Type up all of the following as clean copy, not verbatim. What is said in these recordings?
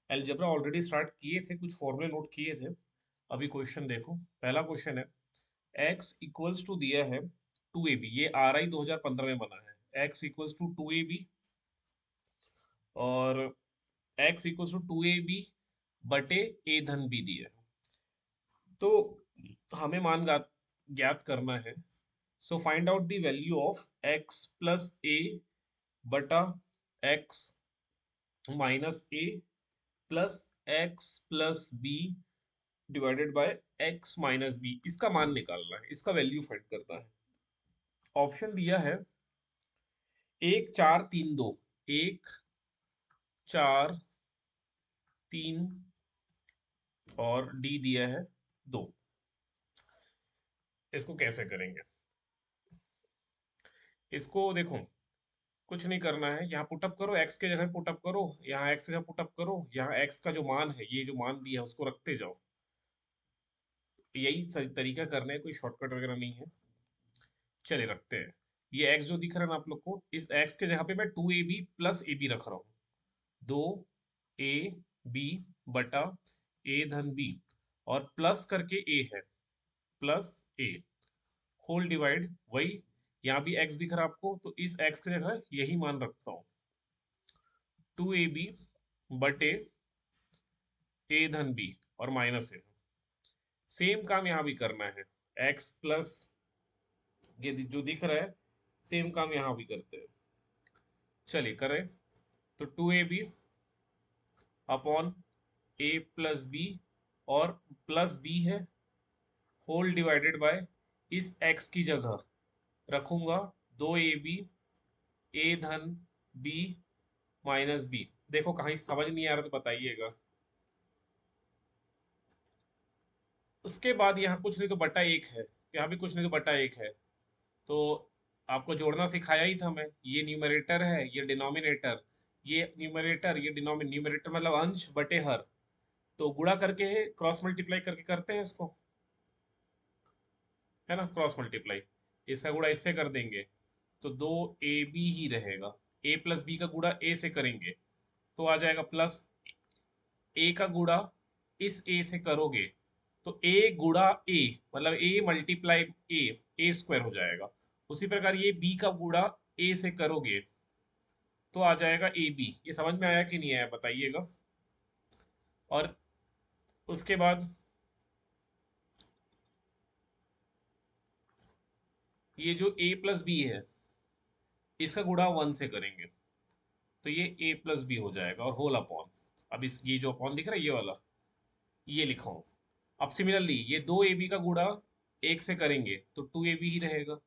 Algebra already start किए थे, कुछ फॉर्मूले नोट किए थे। अभी क्वेश्चन देखो, पहला क्वेश्चन है x इक्वल्स टू दिया है 2ab, ये RI 2015 में बना है। x इक्वल्स टू 2ab और x इक्वल्स टू 2ab बटे a धन b दिया है। तो हमें मान ज्ञात करना है। So find out the value of x plus a बटा x minus a plus x plus b divided by x minus b. इसका मान निकालना है, इसका वैल्यू फाइंड करना है। ऑप्शन दिया है 1 4 3 2, 1 4 3 और डी दिया है 2। इसको कैसे करेंगे? इसको देखो, कुछ नहीं करना है, यहाँ पुटअप करो, x के जगह पुटअप करो, यहाँ x के जगह पुटअप करो, यहाँ x का जो मान है, ये जो मान दिया है उसको रखते जाओ। यही सही तरीका करना है, कोई शॉर्टकट वगैरह नहीं है। चले रखते हैं। ये x जो दिख रहा है ना आप लोग को, इस x के जगह पे मैं 2ab प्लस ए बी रख रहा हूँ। 2ab बटा a धन b और प्लस करके a है, प्लस a होल डिवाइड, वही यहाँ भी x दिख रहा है आपको, तो इस x की जगह यही मान रखता हूँ, 2ab बटे a धन b और माइनस a। सेम काम यहाँ भी करना है, x प्लस ये जो दिख रहा है, सेम काम यहाँ भी करते हैं। चलिए करें, तो 2ab upon a plus b और प्लस बी है होल डिवाइडेड बाय, इस x की जगह रखूंगा 2ab a धन b माइनस बी। देखो कहीं समझ नहीं आ रहा तो बताइएगा। उसके बाद यहाँ कुछ नहीं तो बटा 1 है, यहाँ भी कुछ नहीं तो बटा 1 है। तो आपको जोड़ना सिखाया ही था मैं, ये न्यूमरेटर है, ये डिनोमिनेटर, ये न्यूमरेटर, ये न्यूमरेटर मतलब अंश बटे हर, तो गुणा करके है, क्रॉस मल्टीप्लाई करके करते हैं इसको, है ना, क्रॉस मल्टीप्लाई। इसका गुणा इससे कर देंगे तो 2ab ही रहेगा। a प्लस बी का गुणा a से करेंगे तो आ जाएगा प्लस a का गुणा इस a से करोगे तो a गुणा a मतलब a मल्टीप्लाई a स्क्वायर हो जाएगा। उसी प्रकार ये b का गुणा a से करोगे तो आ जाएगा ए बी। ये समझ में आया कि नहीं आया बताइएगा। और उसके बाद ये जो a प्लस बी है इसका गुणा 1 से करेंगे तो ये a प्लस बी हो जाएगा और होल अपॉन, अब इस ये जो अपॉन दिख रहा है ये वाला, ये लिखा हूं। अब सिमिलरली ये 2ab का गुणा 1 से करेंगे तो 2ab ही रहेगा।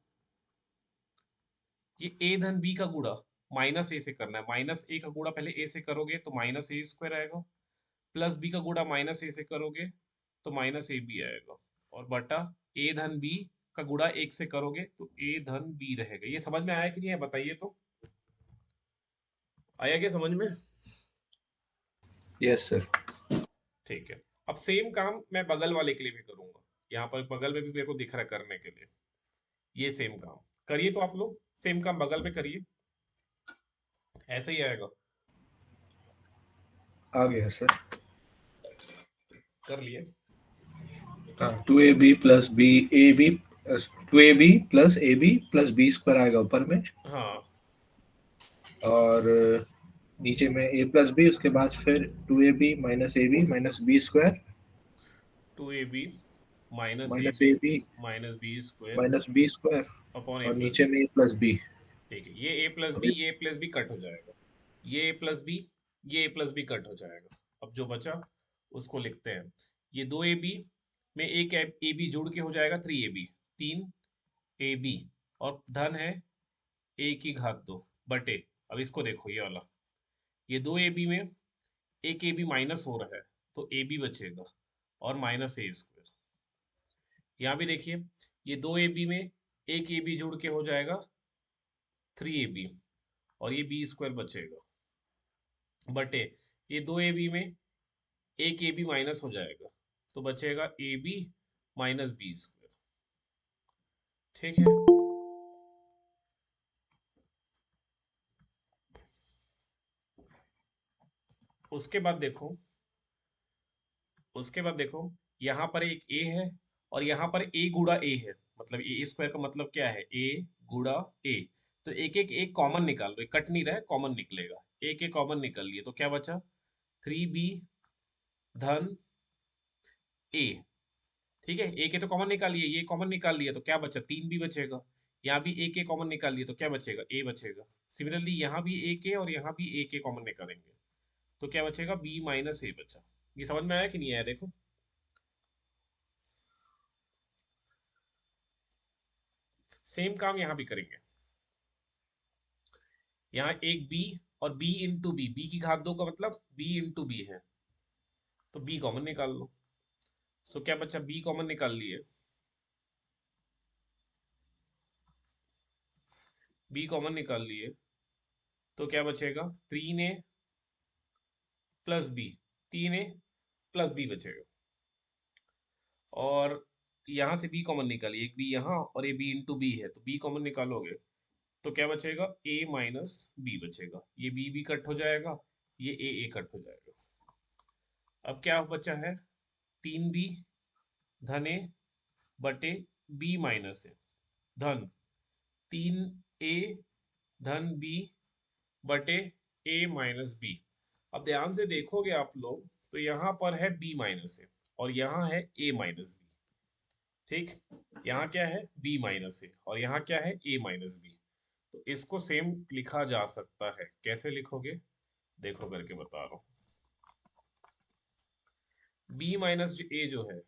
ये a धन b का गुणा माइनस a से करना है, माइनस a का गुणा पहले a से करोगे तो माइनस a स्क्वायर आएगा, प्लस b का गुणा माइनस a से करोगे तो माइनस ए बी आएगा, और बटा a धन b का गुणा 1 से करोगे तो a धन b रहेगा। ये समझ में आया कि नहीं है बताइए तो, आया क्या समझ में? Yes sir. ठीक है। अब सेम काम मैं बगल वाले के लिए भी करूंगा, यहाँ पर बगल में भी मेरे को दिख रहा है करने के लिए। ये सेम काम करिए, तो आप लोग सेम काम बगल में करिए, ऐसे ही आएगा। आ गया सर। कर लिए? हाँ, 2ab plus B A b 2ab plus a b plus B square आएगा ऊपर में, हाँ, और नीचे में a प्लस बी, उसके बाद फिर 2ab minus B square 2ab minus A minus B A B minus B square minus B square upon A और प्लस नीचे बी। में a प्लस बी। ठीक है, ये ए प्लस बी कट हो जाएगा, ये ए प्लस बी, ये ए प्लस बी कट हो जाएगा। अब जो बचा उसको लिखते हैं, ये 2ab में एक ए बी जुड़ के हो जाएगा 3ab, 3ab और धन है a की घात 2 बटे, अब इसको देखो ये वाला, ये 2ab में एक ए बी माइनस हो रहा है तो ए बी बचेगा और माइनस ए स्क्वायर। यहाँ भी देखिए, ये 2ab में एक ए बी जुड़ के हो जाएगा 3ab और ये बी स्क्वायर बचेगा बटे, ये 2ab में एक ए बी माइनस हो जाएगा तो बचेगा a B minus B square. ठीक है। उसके बाद देखो, उसके बाद देखो यहाँ पर एक ए है और यहाँ पर ए गुड़ा ए है, मतलब ए स्क्वायर का मतलब क्या है, ए गुड़ा ए। तो एक एक एक कॉमन निकाल लो, कट नहीं रहा है, कॉमन निकलेगा। एक एक कॉमन निकल लिए तो क्या बचा, 3b धन ए। ठीक है, ए के तो कॉमन निकाल लिए, ये कॉमन निकाल लिया तो क्या बचा, 3b बचेगा। यहाँ भी ए के कॉमन निकाल लिए तो क्या बचेगा, ए बचेगा। सिमिलरली यहाँ भी ए के और यहाँ भी ए के कॉमन निकालेंगे तो क्या बचेगा, b माइनस ए बचा। ये समझ में आया कि नहीं आया, देखो। सेम काम यहाँ भी करेंगे। यहाँ एक b और b इंटू बी, बी की घात दो का मतलब b इंटू बी है, तो b कॉमन निकाल लो। सो क्या बचा, b कॉमन निकाल लिए, b कॉमन निकाल लिए तो क्या बचेगा, 3a plus B, 3a plus B बचेगा। और यहाँ से b कॉमन निकालिए, एक b यहाँ और ये b इंटू बी है, तो b कॉमन निकालोगे तो क्या बचेगा, a माइनस बी बचेगा। ये b कट हो जाएगा, ये a कट हो जाएगा। अब क्या बचा है, 3b धन ए बटे b माइनस ए धन 3a धन b बटे a माइनस बी। अब ध्यान से देखोगे आप लोग तो यहाँ पर है b माइनस ए और यहाँ है a माइनस बी। ठीक, यहाँ क्या है, b माइनस ए और यहाँ क्या है, a माइनस बी। तो इसको सेम लिखा जा सकता है, कैसे लिखोगे देखो करके बता रहा हूँ। b माइनस ए जो है,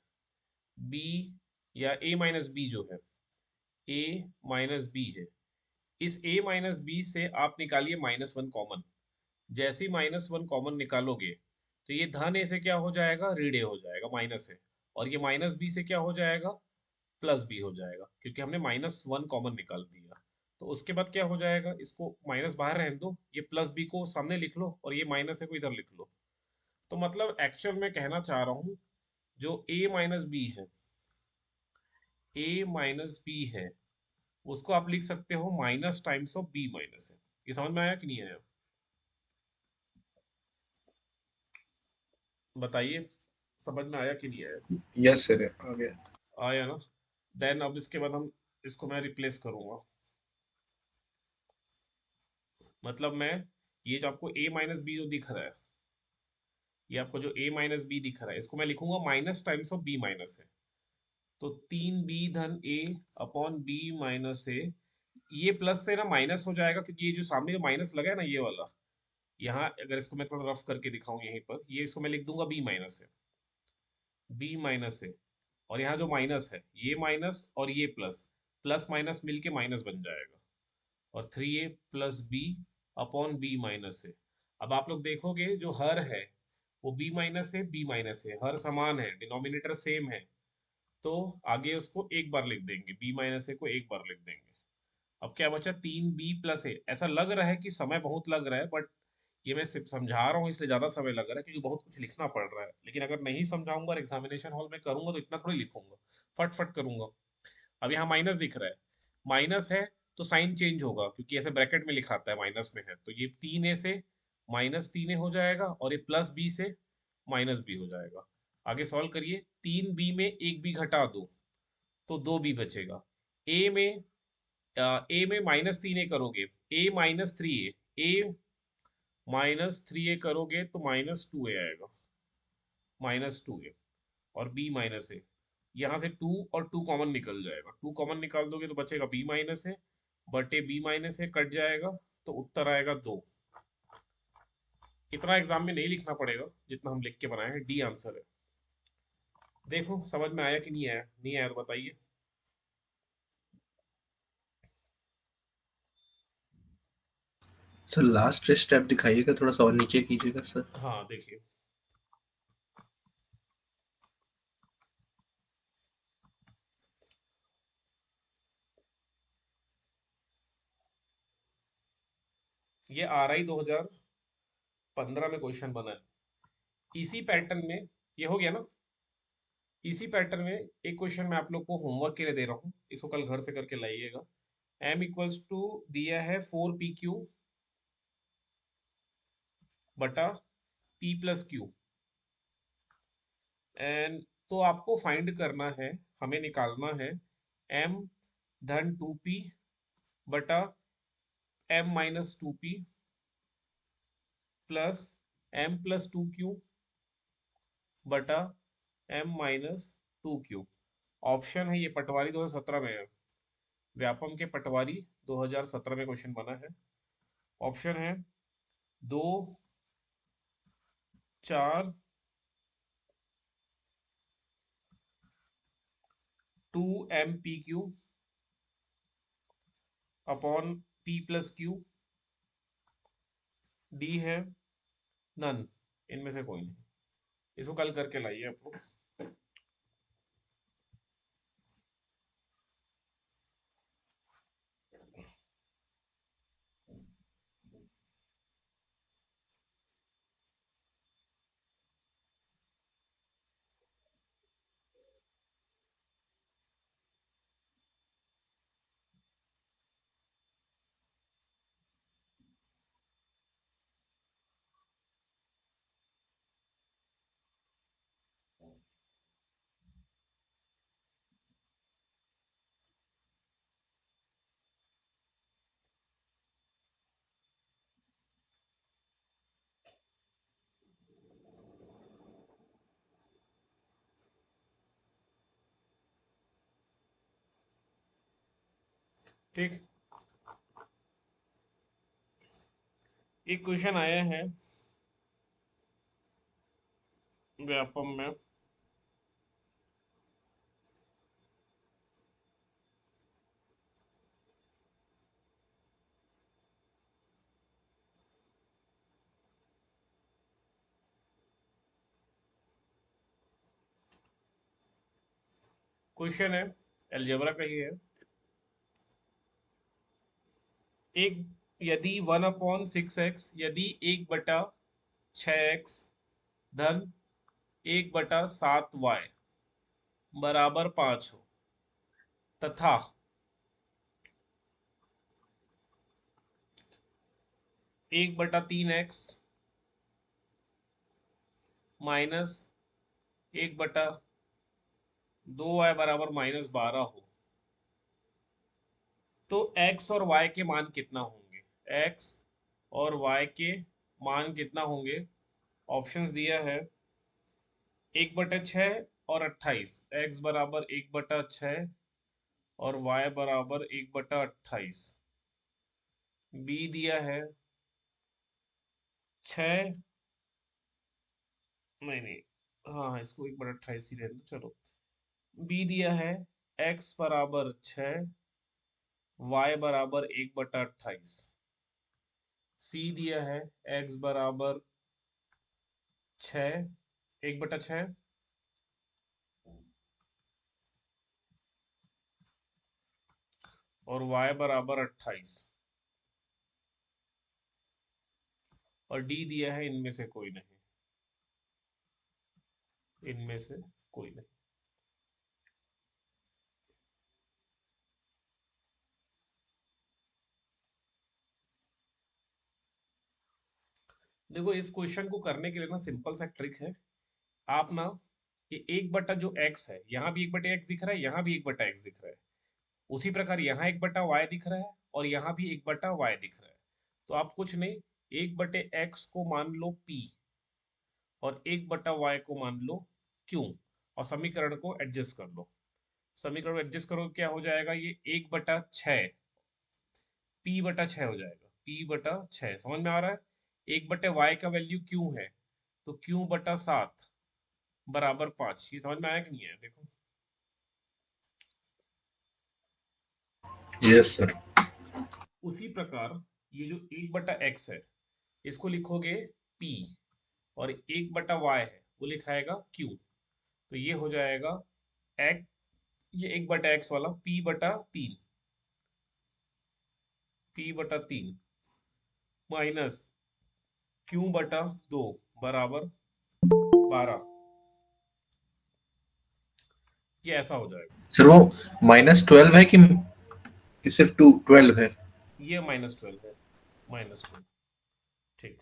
b या a माइनस बी जो है, a माइनस बी है। इस a माइनस बी से आप निकालिए -1 कॉमन। जैसे ही -1 कॉमन निकालोगे तो ये धन ए से क्या हो जाएगा, ऋण ए हो जाएगा, माइनस है। और ये माइनस बी से क्या हो जाएगा, प्लस बी हो जाएगा, क्योंकि हमने -1 कॉमन निकाल दिया। तो उसके बाद क्या हो जाएगा, इसको माइनस बाहर रहने दो, ये प्लस बी को सामने लिख लो और ये माइनस है को इधर लिख लो। तो मतलब एक्चुअल में कहना चाह रहा हूँ, जो a माइनस बी है, a माइनस बी है, उसको आप लिख सकते हो minus times of b minus है। ये समझ में आया कि नहीं आया, बताइए, समझ में आया कि नहीं आया। यस सर, आ गया। आया ना। देन अब इसके बाद हम इसको मैं रिप्लेस करूंगा, मतलब मैं ये जो आपको a माइनस बी जो दिख रहा है, ये आपको जो a माइनस बी दिख रहा है, इसको मैं लिखूंगा minus times of b minus है। तो 3b धन a अपॉन b माइनस ए। ये प्लस से ना माइनस हो जाएगा, क्योंकि ये जो सामने जो माइनस लगा है ना ये वाला, यहाँ अगर इसको मैं थोड़ा रफ करके दिखाऊं यहीं पर, ये इसको मैं लिख दूंगा b माइनस है, b माइनस है। और यहाँ जो माइनस है, ये माइनस और ये प्लस, प्लस माइनस मिलके माइनस बन जाएगा। और 3a plus b upon b minus है। अब आप लोग देखोगे जो हर है वो b माइनस है, b माइनस है, हर समान है, डिनोमिनेटर सेम है, तो आगे उसको एक बार लिख देंगे, b माइनस ए को एक बार लिख देंगे। अब क्या बचा, 3b प्लस ए। ऐसा लग रहा है कि समय बहुत लग रहा है, बट ये मैं सिर्फ समझा रहा हूँ इसलिए ज्यादा समय लग रहा है, क्योंकि बहुत कुछ लिखना पड़ रहा है। लेकिन अगर नहीं समझाऊंगा और एग्जामिनेशन हॉल में करूंगा तो इतना थोड़ी लिखूंगा, फट फट करूंगा। अब यहाँ माइनस दिख रहा है, माइनस है तो साइन चेंज होगा, क्योंकि ऐसे ब्रैकेट में लिखाता है, माइनस में है तो ये 3a से -3a हो जाएगा और ये प्लस बी से माइनस बी हो जाएगा। आगे सॉल्व करिए, 3b में एक बी घटा दो तो 2b बचेगा। ए में -3a करोगे, a -3a, a -3a करोगे तो -2a आएगा, -2a। और b माइनस ए, यहाँ से 2 और 2 कॉमन निकल जाएगा, 2 कॉमन निकाल दोगे तो बचेगा b माइनस ए बटे b माइनस ए, कट जाएगा तो उत्तर आएगा 2। इतना एग्जाम में नहीं लिखना पड़ेगा जितना हम लिख के बनाए हैं, डी आंसर है। देखो समझ में आया कि नहीं आया, नहीं आया तो बताइए। सर लास्ट स्टेप दिखाइएगा, थोड़ा सा और नीचे कीजिएगा सर। हाँ देखिए, ये RI 2015 में क्वेश्चन बना है इसी पैटर्न में, ये हो गया ना। इसी पैटर्न में एक क्वेश्चन मैं आप लोग को होमवर्क के लिए दे रहा हूँ, इसको कल घर से करके लाइएगा। m इक्वल्स टू दिया है 4pq बटा p प्लस क्यू। एंड तो आपको फाइंड करना है, हमें निकालना है m धन 2p बटा m minus 2p plus m plus 2q बटा m माइनस 2q। ऑप्शन है, ये पटवारी 2017 में है, व्यापम के पटवारी 2017 में क्वेश्चन बना है। ऑप्शन है 2 4 2 m p q upon p plus q, D है नन, इनमें से कोई नहीं। इसको कल करके लाइए आप लोग। ठीक, एक क्वेश्चन आया है व्यापम में। क्वेश्चन है अलजेब्रा का ही है। एक यदि 1/6x यदि 1/6x धन 1/7y बराबर 5 हो, तथा 1/3x माइनस 1/2y बराबर -12 हो, तो x और y के मान कितना होंगे? x और y के मान कितना होंगे? ऑप्शंस दिया है 1/6 और 28, x बराबर 1/6 और y बराबर 1/28। बी दिया है 6, नहीं नहीं, हाँ हाँ, इसको 1/28 ही रहने दो चलो। बी दिया है x बराबर 6, y बराबर 1/28। सी दिया है x बराबर 6, 1/6, और y बराबर 28, और डी दिया है इनमें से कोई नहीं, इनमें से कोई नहीं। देखो इस क्वेश्चन को करने के लिए ना सिंपल सा ट्रिक है। आप ना ये 1 बटा जो x है, यहाँ भी 1/x दिख रहा है, यहाँ भी 1/x दिख रहा है, उसी प्रकार यहाँ 1/y दिख रहा है और यहाँ भी 1/y दिख रहा है। तो आप कुछ नहीं, 1/x को मान लो p और 1/y को मान लो q, और समीकरण को एडजस्ट कर लो। समीकरण एडजस्ट करो क्या हो जाएगा? ये 1/6 p/6 हो जाएगा, p/6 समझ में आ रहा है? 1/y का वैल्यू q है, तो q/7 बराबर 5। ये समझ में आया कि नहीं आया? देखो यस सर। उसी प्रकार ये जो 1/x है, इसको लिखोगे p, और 1/y है वो लिखाएगा q। तो ये हो जाएगा x, ये 1/x वाला p/3 माइनस q/2 बराबर 12। ये ऐसा हो जाएगा। सर वो -12 है कि सिर्फ 12 है? ये -12 है, -12। ठीक,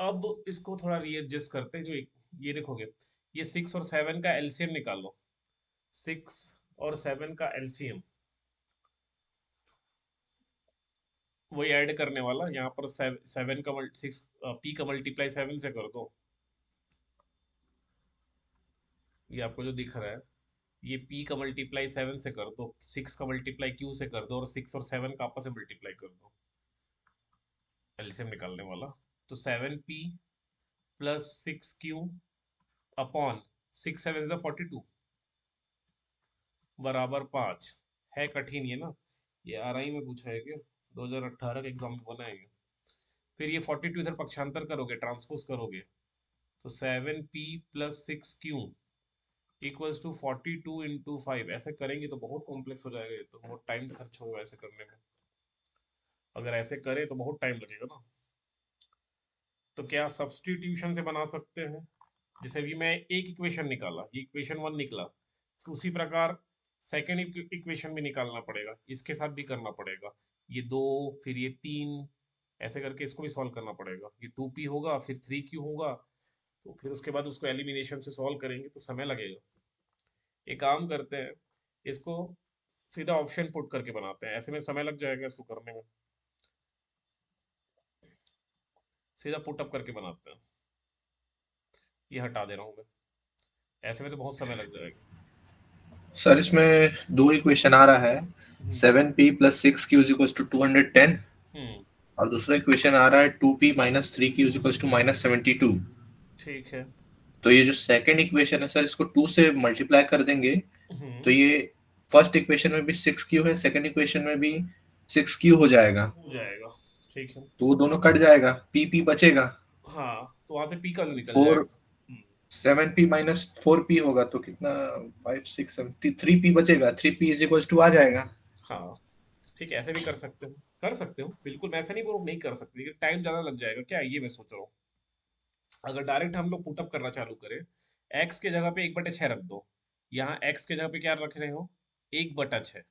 अब इसको थोड़ा रीएडजस्ट करते हैं। जो ये देखोगे, ये 6 और 7 का एलसीएम निकालो। 6 और 7 का एलसीएम, वही ऐड करने वाला। यहाँ पर 7 का 6 पी का मल्टीप्लाई 7 से कर दो। ये आपको जो दिख रहा है, ये p का मल्टीप्लाई 7 से कर दो, 6 का मल्टीप्लाई q से कर दो, और 6 और 7 का आपस में मल्टीप्लाई कर दो, एलसीएम निकालने वाला। तो 7p प्लस 6q अपॉन 6 7 जा 42 बराबर 5। है कठिन ये ना, ये आरआई में पूछा है क्या, 2018 के एग्जाम में बना है ये। फिर ये 42 इधर पक्षांतर करोगे, ट्रांसपोज करोगे, तो 7p plus 6q equals to 42 into 5। ऐसे करेंगे तो बहुत कॉम्प्लेक्स हो जाएगा, ये तो बहुत टाइम खर्च होगा ऐसे करने में। अगर ऐसे करें तो बहुत टाइम लगेगा ना। तो क्या सब्स्टिट्यूशन से बना सकते हैं? जैसे अभी मैं एक इक्वेशन निकाला, ये इक्वेशन 1 निकला, तो उसी प्रकार सेकेंड इक्वेशन भी निकालना पड़ेगा, इसके साथ भी करना पड़ेगा। ये 2, फिर ये 3, ऐसे करके इसको भी सॉल्व करना पड़ेगा। ये 2p होगा, फिर 3q होगा, तो फिर उसके बाद उसको एलिमिनेशन से सॉल्व करेंगे तो समय लगेगा। एक काम करते हैं, इसको सीधा ऑप्शन पुट करके बनाते हैं, ऐसे में समय लग जाएगा इसको करने में। सीधा पुट अप करके बनाते हैं। ये हटा दे रहा हूँ मैं, ऐसे में तो बहुत समय लग जाएगा। सर इसमें दो इक्वेशन आ रहा है, hmm 7p plus 6q is equals to 210, hmm, और दूसरा इक्वेशन आ रहा है 2p minus 3q is equals to minus 72। ठीक है। तो ये जो सेकंड इक्वेशन है सर, इसको 2 से मल्टीप्लाई कर देंगे, तो हम्म, ये फर्स्ट इक्वेशन में भी 6q है, सेकंड इक्वेशन में भी 6q हो जाएगा, हो जाएगा। ठीक है। तो वो दोनों कट जाएगा, p बचेगा। हाँ, तो वहां से पी का निकल फोर जाएगा। 7p माइनस 4p होगा तो कितना, 5 6 7 3p बचेगा, 3p इज इक्वल्स टू आ जाएगा। हाँ, ठीक है, ऐसे भी कर सकते हो, कर सकते हो बिल्कुल। मैं ऐसा नहीं बोल रहा हूँ नहीं कर सकते, लेकिन टाइम ज्यादा लग जाएगा क्या, ये मैं सोच रहा हूँ। अगर डायरेक्ट हम लोग पुटअप करना चालू करें, एक्स के जगह पे 1/6 रख दो। यहाँ एक्स के जगह पे क्या रख रहे हो, 1/6,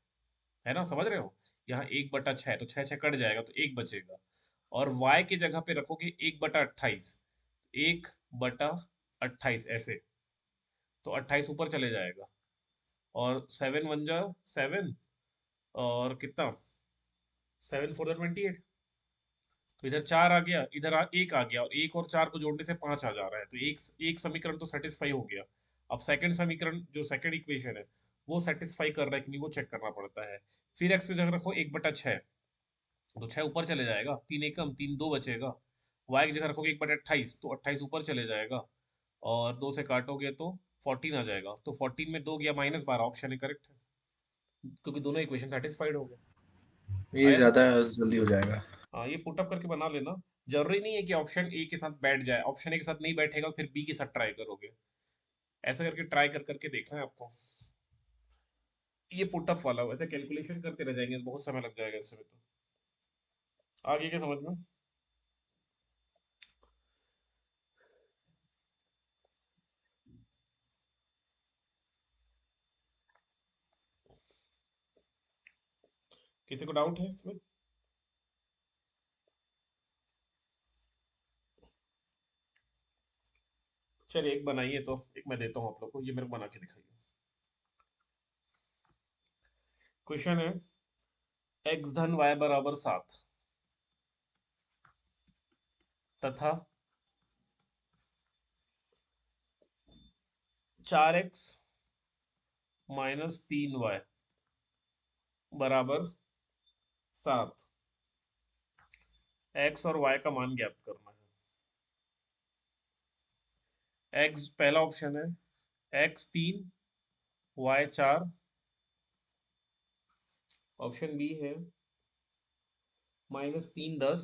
है ना, समझ रहे हो। यहाँ 1/6, तो 6 6 कट जाएगा तो 1 बचेगा। और y की जगह पे रखोगे 1/28, 1/28 ऐसे, तो 28 ऊपर चले जाएगा। और 7 1 जा 7, और कितना, 7 4 28, तो इधर 4 आ गया, इधर 1 आ गया, और 1 और 4 को जोड़ने से 5 आ जा रहा है, तो एक एक समीकरण तो सेटिस्फाई हो गया। अब सेकंड समीकरण, जो सेकंड इक्वेशन है, वो सेटिस्फाई कर रहा है कि नहीं, वो चेक करना पड़ता है। फिर एक्स की जगह रखो 1/6, तो 6 ऊपर चले जाएगा, 3 एकम 3 2 बचेगा। वाई की जगह रखोगे 1/28, तो 28 ऊपर चले जाएगा, और 2 से काटोगे तो 14 आ जाएगा। तो 14 में 2 गया -12, ऑप्शन है करेक्ट है, क्योंकि दोनों इक्वेशन सेटिस्फाइड हो गए। ये आया ज्यादा समझ? जल्दी हो जाएगा। हाँ, ये पुटअप करके बना लेना। जरूरी नहीं है कि ऑप्शन ए के साथ बैठ जाए, ऑप्शन ए के साथ नहीं बैठेगा फिर बी के साथ ट्राई करोगे। ऐसा करके ट्राई कर करके देखना है आपको। ये पुटअप वाला वैसे कैलकुलेशन करते रह जाएंगे, बहुत समय लग जाएगा इसमें। तो आगे क्या समझ में? किसी को डाउट है इसमें? चलिए एक बनाइए, तो एक मैं देता हूँ आप लोग को, ये मेरे को बना के दिखाइए। क्वेश्चन है, x धन y बराबर 7 तथा 4x माइनस 3y बराबर 7। x और y का मान ज्ञात करना है। x पहला ऑप्शन है, x 3 y 4। ऑप्शन बी है -3 10।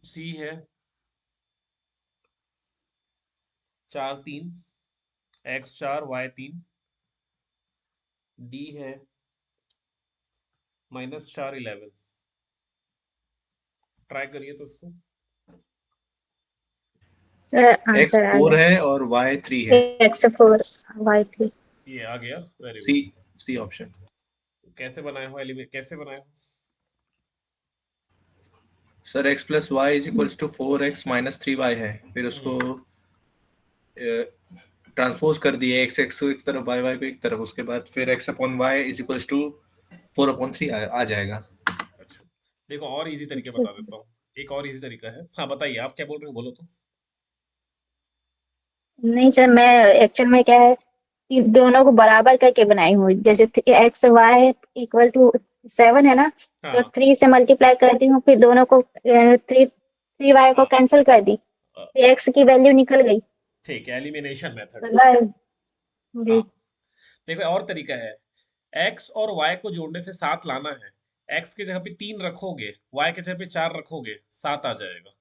सी है 4 3, x 4 y 3। डी है -4 11। ट्राई करिए तो इसको। सर एक्स आंसर आ 4 गया। है और वाई 3 है। X 4 y 3। ये आ गया, very C good. C option. कैसे बनाए हो, एलिमेंट कैसे बनाए हो? Sir x plus y is equals to 4x minus 3y है, फिर उसको ट्रांसपोज कर दिए x x को एक तरफ y y को एक तरफ, उसके बाद फिर x upon y is equals to 4/3 आ जाएगा। अच्छा देखो और इजी तरीके बता देता हूँ। एक और इजी तरीका है। हाँ बताइए आप क्या बोल रहे हो, बोलो तो। नहीं सर, मैं एक्चुअल में क्या है कि दोनों को बराबर करके बनाई हूँ। जैसे एक्स वाई इक्वल टू 7 है ना, तो हाँ 3 से मल्टीप्लाई करती हूँ, फिर दोनों को 3 वाई को हाँ कैंसिल कर दी, हाँ, फिर एक्स की वैल्यू निकल गई। ठीक है, एलिमिनेशन मेथड से। समझ रहे? हाँ जी। देखो और तरीका है। x और y को जोड़ने से 7 लाना है। x की जगह पे 3 रखोगे, y की जगह पे 4 रखोगे, 7 आ जाएगा।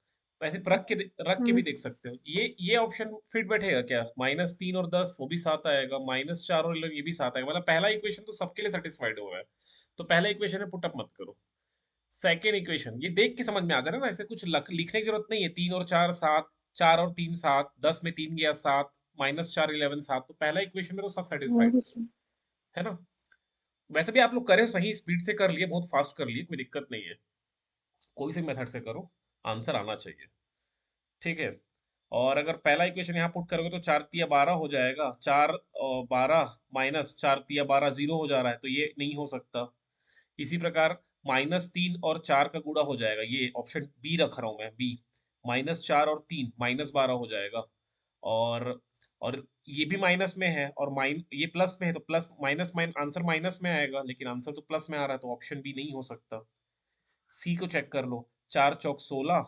वैसे रख के भी हम्म, देख सकते हो। ये ऑप्शन फिट बैठेगा क्या? -3 और 10 वो भी 7 आएगा, -4 और 11 ये भी 7 आएगा। मतलब पहला इक्वेशन तो सबके लिए सेटिस्फाइड हो रहा है। तो पहला इक्वेशन है, पुट अप मत करो। सेकेंड इक्वेशन ये देख के समझ में आ जा रहा है ना, ऐसे कुछ लिखने की जरूरत नहीं है। 3 और 4 7, 4 और 3 7, 10 में 3 गया 7, -4 11 7। तो पहला इक्वेशन में तो सब सेटिस्फाइड है ना। वैसे भी आप लोग करे हो, सही स्पीड से कर लिए, बहुत फास्ट कर लिए, कोई दिक्कत नहीं है। कोई से मेथड से करो, आंसर आना चाहिए। ठीक है। और अगर पहला इक्वेशन यहाँ पुट करोगे तो 4 तिया 12 हो जाएगा। 4 और 12 -4 तिया 12 0 हो जा रहा है, तो ये नहीं हो सकता। इसी प्रकार -3 और 4 का गुणा हो जाएगा, ये ऑप्शन बी रख रहा हूँ मैं, बी। -4 और 3 -12 हो जाएगा। और और ये भी माइनस में है, और ये प्लस में है, तो प्लस माइनस आंसर माइनस में आएगा, लेकिन आंसर तो प्लस में आ रहा है, तो ऑप्शन बी नहीं हो सकता। सी को चेक कर लो। 4 चौक 16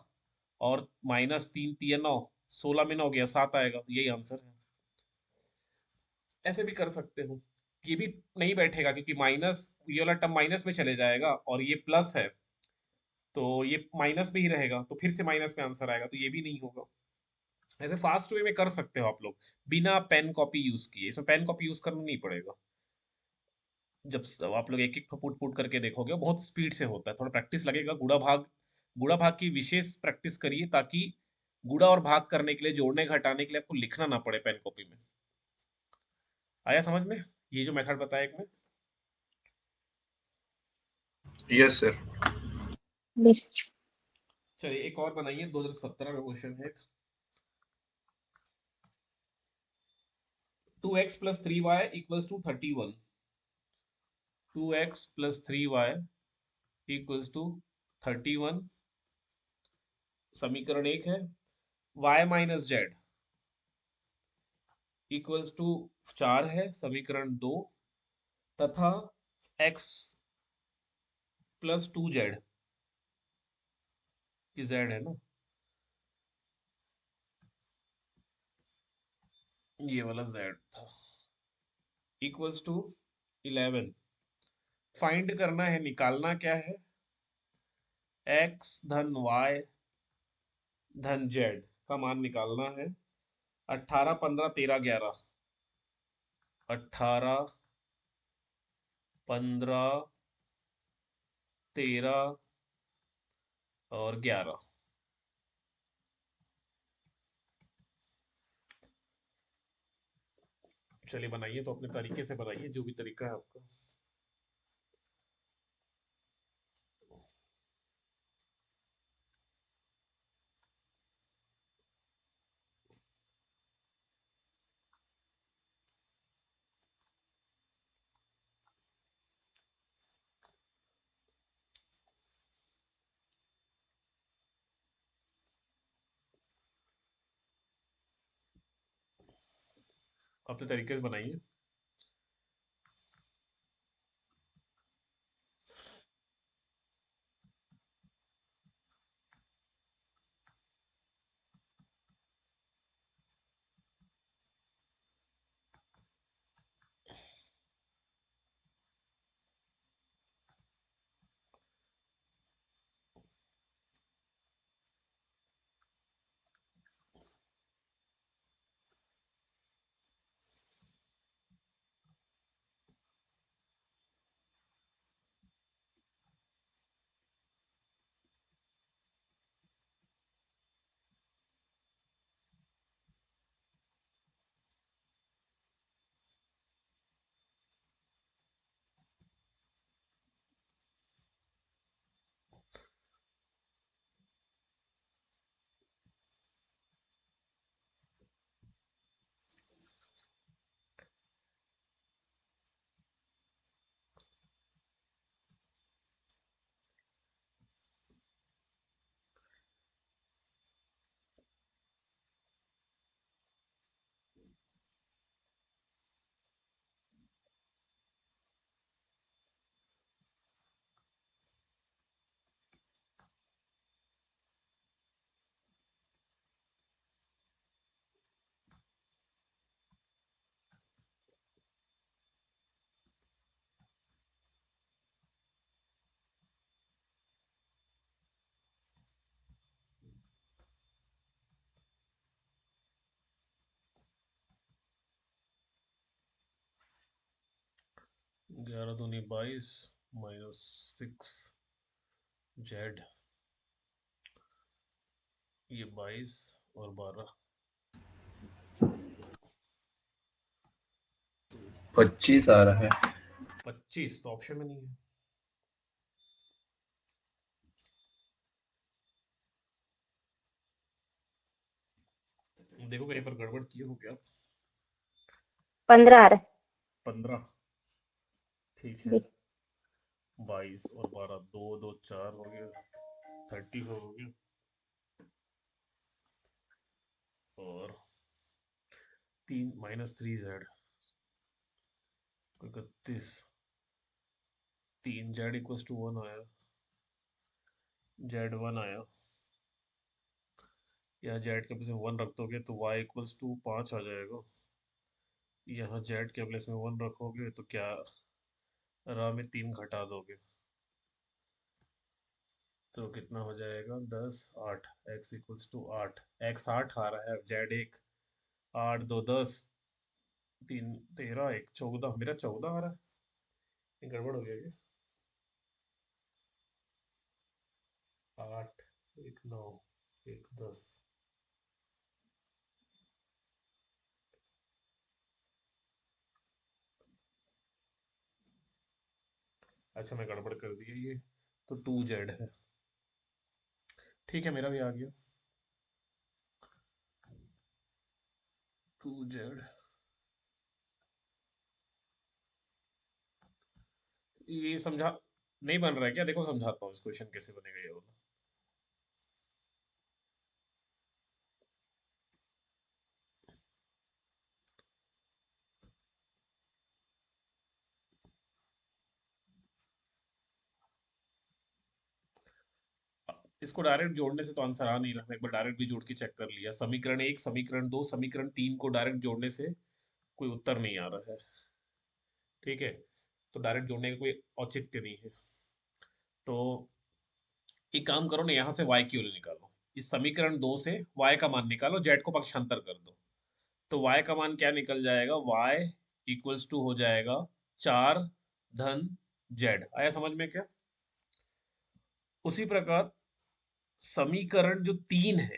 और -3 तिया 9, 16 में 9 गया 7 आएगा, तो यही आंसर है। ऐसे भी कर सकते हो। ये भी नहीं बैठेगा क्योंकि माइनस, ये वाला टर्म माइनस में चले जाएगा, और ये प्लस है, तो ये माइनस में ही रहेगा, तो फिर से माइनस में आंसर आएगा, तो ये भी नहीं होगा। ऐसे फास्ट वे में कर सकते हो आप लोग, बिना पेन कॉपी यूज किए। इसमें पेन कॉपी यूज करना नहीं पड़ेगा। जब आप लोग एक एक पुट पुट करके देखोगे, बहुत स्पीड से होता है, थोड़ा प्रैक्टिस लगेगा। गुड़ा भाग की विशेष प्रैक्टिस करिए, ताकि गुड़ा और भाग करने के लिए, जोड़ने घटाने के लिए आपको लिखना ना पड़े पेन कॉपी में। आया समझ में ये जो मेथड बताया एक में? Yes sir. जी। चलिए एक और बनाइए, 2017 का क्वेश्चन है। 2x + 3y equals to 31। 2x + 3y equals to 31। समीकरण 1 है। y - z इक्वल्स टू 4 है, समीकरण 2। तथा x +2z, ये z है ना, ये वाला z था, इक्वल्स टू 11। फाइंड करना है, निकालना क्या है? x धन y धन z का मान निकालना है। 18 15 13 11। 18 15 13 और 11। चलिए बनाइए, तो अपने तरीके से बनाइए, जो भी तरीका है आपका। अपने तरीके से बनाइए। 11 दूनी 22 माइनस 6 जेड, ये 22 और 12 25 आ रहा है। 25 तो ऑप्शन में नहीं है। देखो कहीं पर गड़बड़ किए हो क्या? 15 आ रहा 15 ठीक है है। जी। 22 और 12 2 2 4 हो गया, 34 हो गया, और 3 minus 3 z 31, 3 z equals to 1 आया, जेड 1 आया, यहाँ जेड के प्लेस में 1 रख दोगे तो y इक्वल्स टू 5 आ जाएगा, यहाँ जेड के प्लेस में 1 रखोगे तो क्या रहा में 3 घटा दोगे तो कितना हो जाएगा 10 8 x इक्वल्स टू 8, x 8 आ रहा है, जेड 1 8 2 10 3 13 1 14, मेरा 14 आ रहा है, ये गड़बड़ हो गया क्या? 8 1 9 1 10, अच्छा मैं गड़बड़ कर दिया ये, तो 2 जेड है, ठीक है मेरा भी आ गया 2 जेड। ये समझा नहीं बन रहा है क्या? देखो समझाता हूँ इस क्वेश्चन कैसे बनेगा ये वाला। इसको डायरेक्ट जोड़ने से तो आंसर आ नहीं रहा, मैं एक बार डायरेक्ट भी जोड़ के चेक कर लिया, समीकरण 1 समीकरण 2 समीकरण 3 को डायरेक्ट जोड़ने से कोई उत्तर नहीं आ रहा है, ठीक है, तो डायरेक्ट जोड़ने का कोई औचित्य नहीं है, तो एक काम करो ना, यहाँ से y की वैल्यू निकालो, इस समीकरण 2 से y का मान निकालो, z को पक्षांतर कर दो, तो y का मान क्या निकल जाएगा, y इक्वल्स टू हो जाएगा 4 धन z, आया समझ में क्या? उसी प्रकार समीकरण जो 3 है,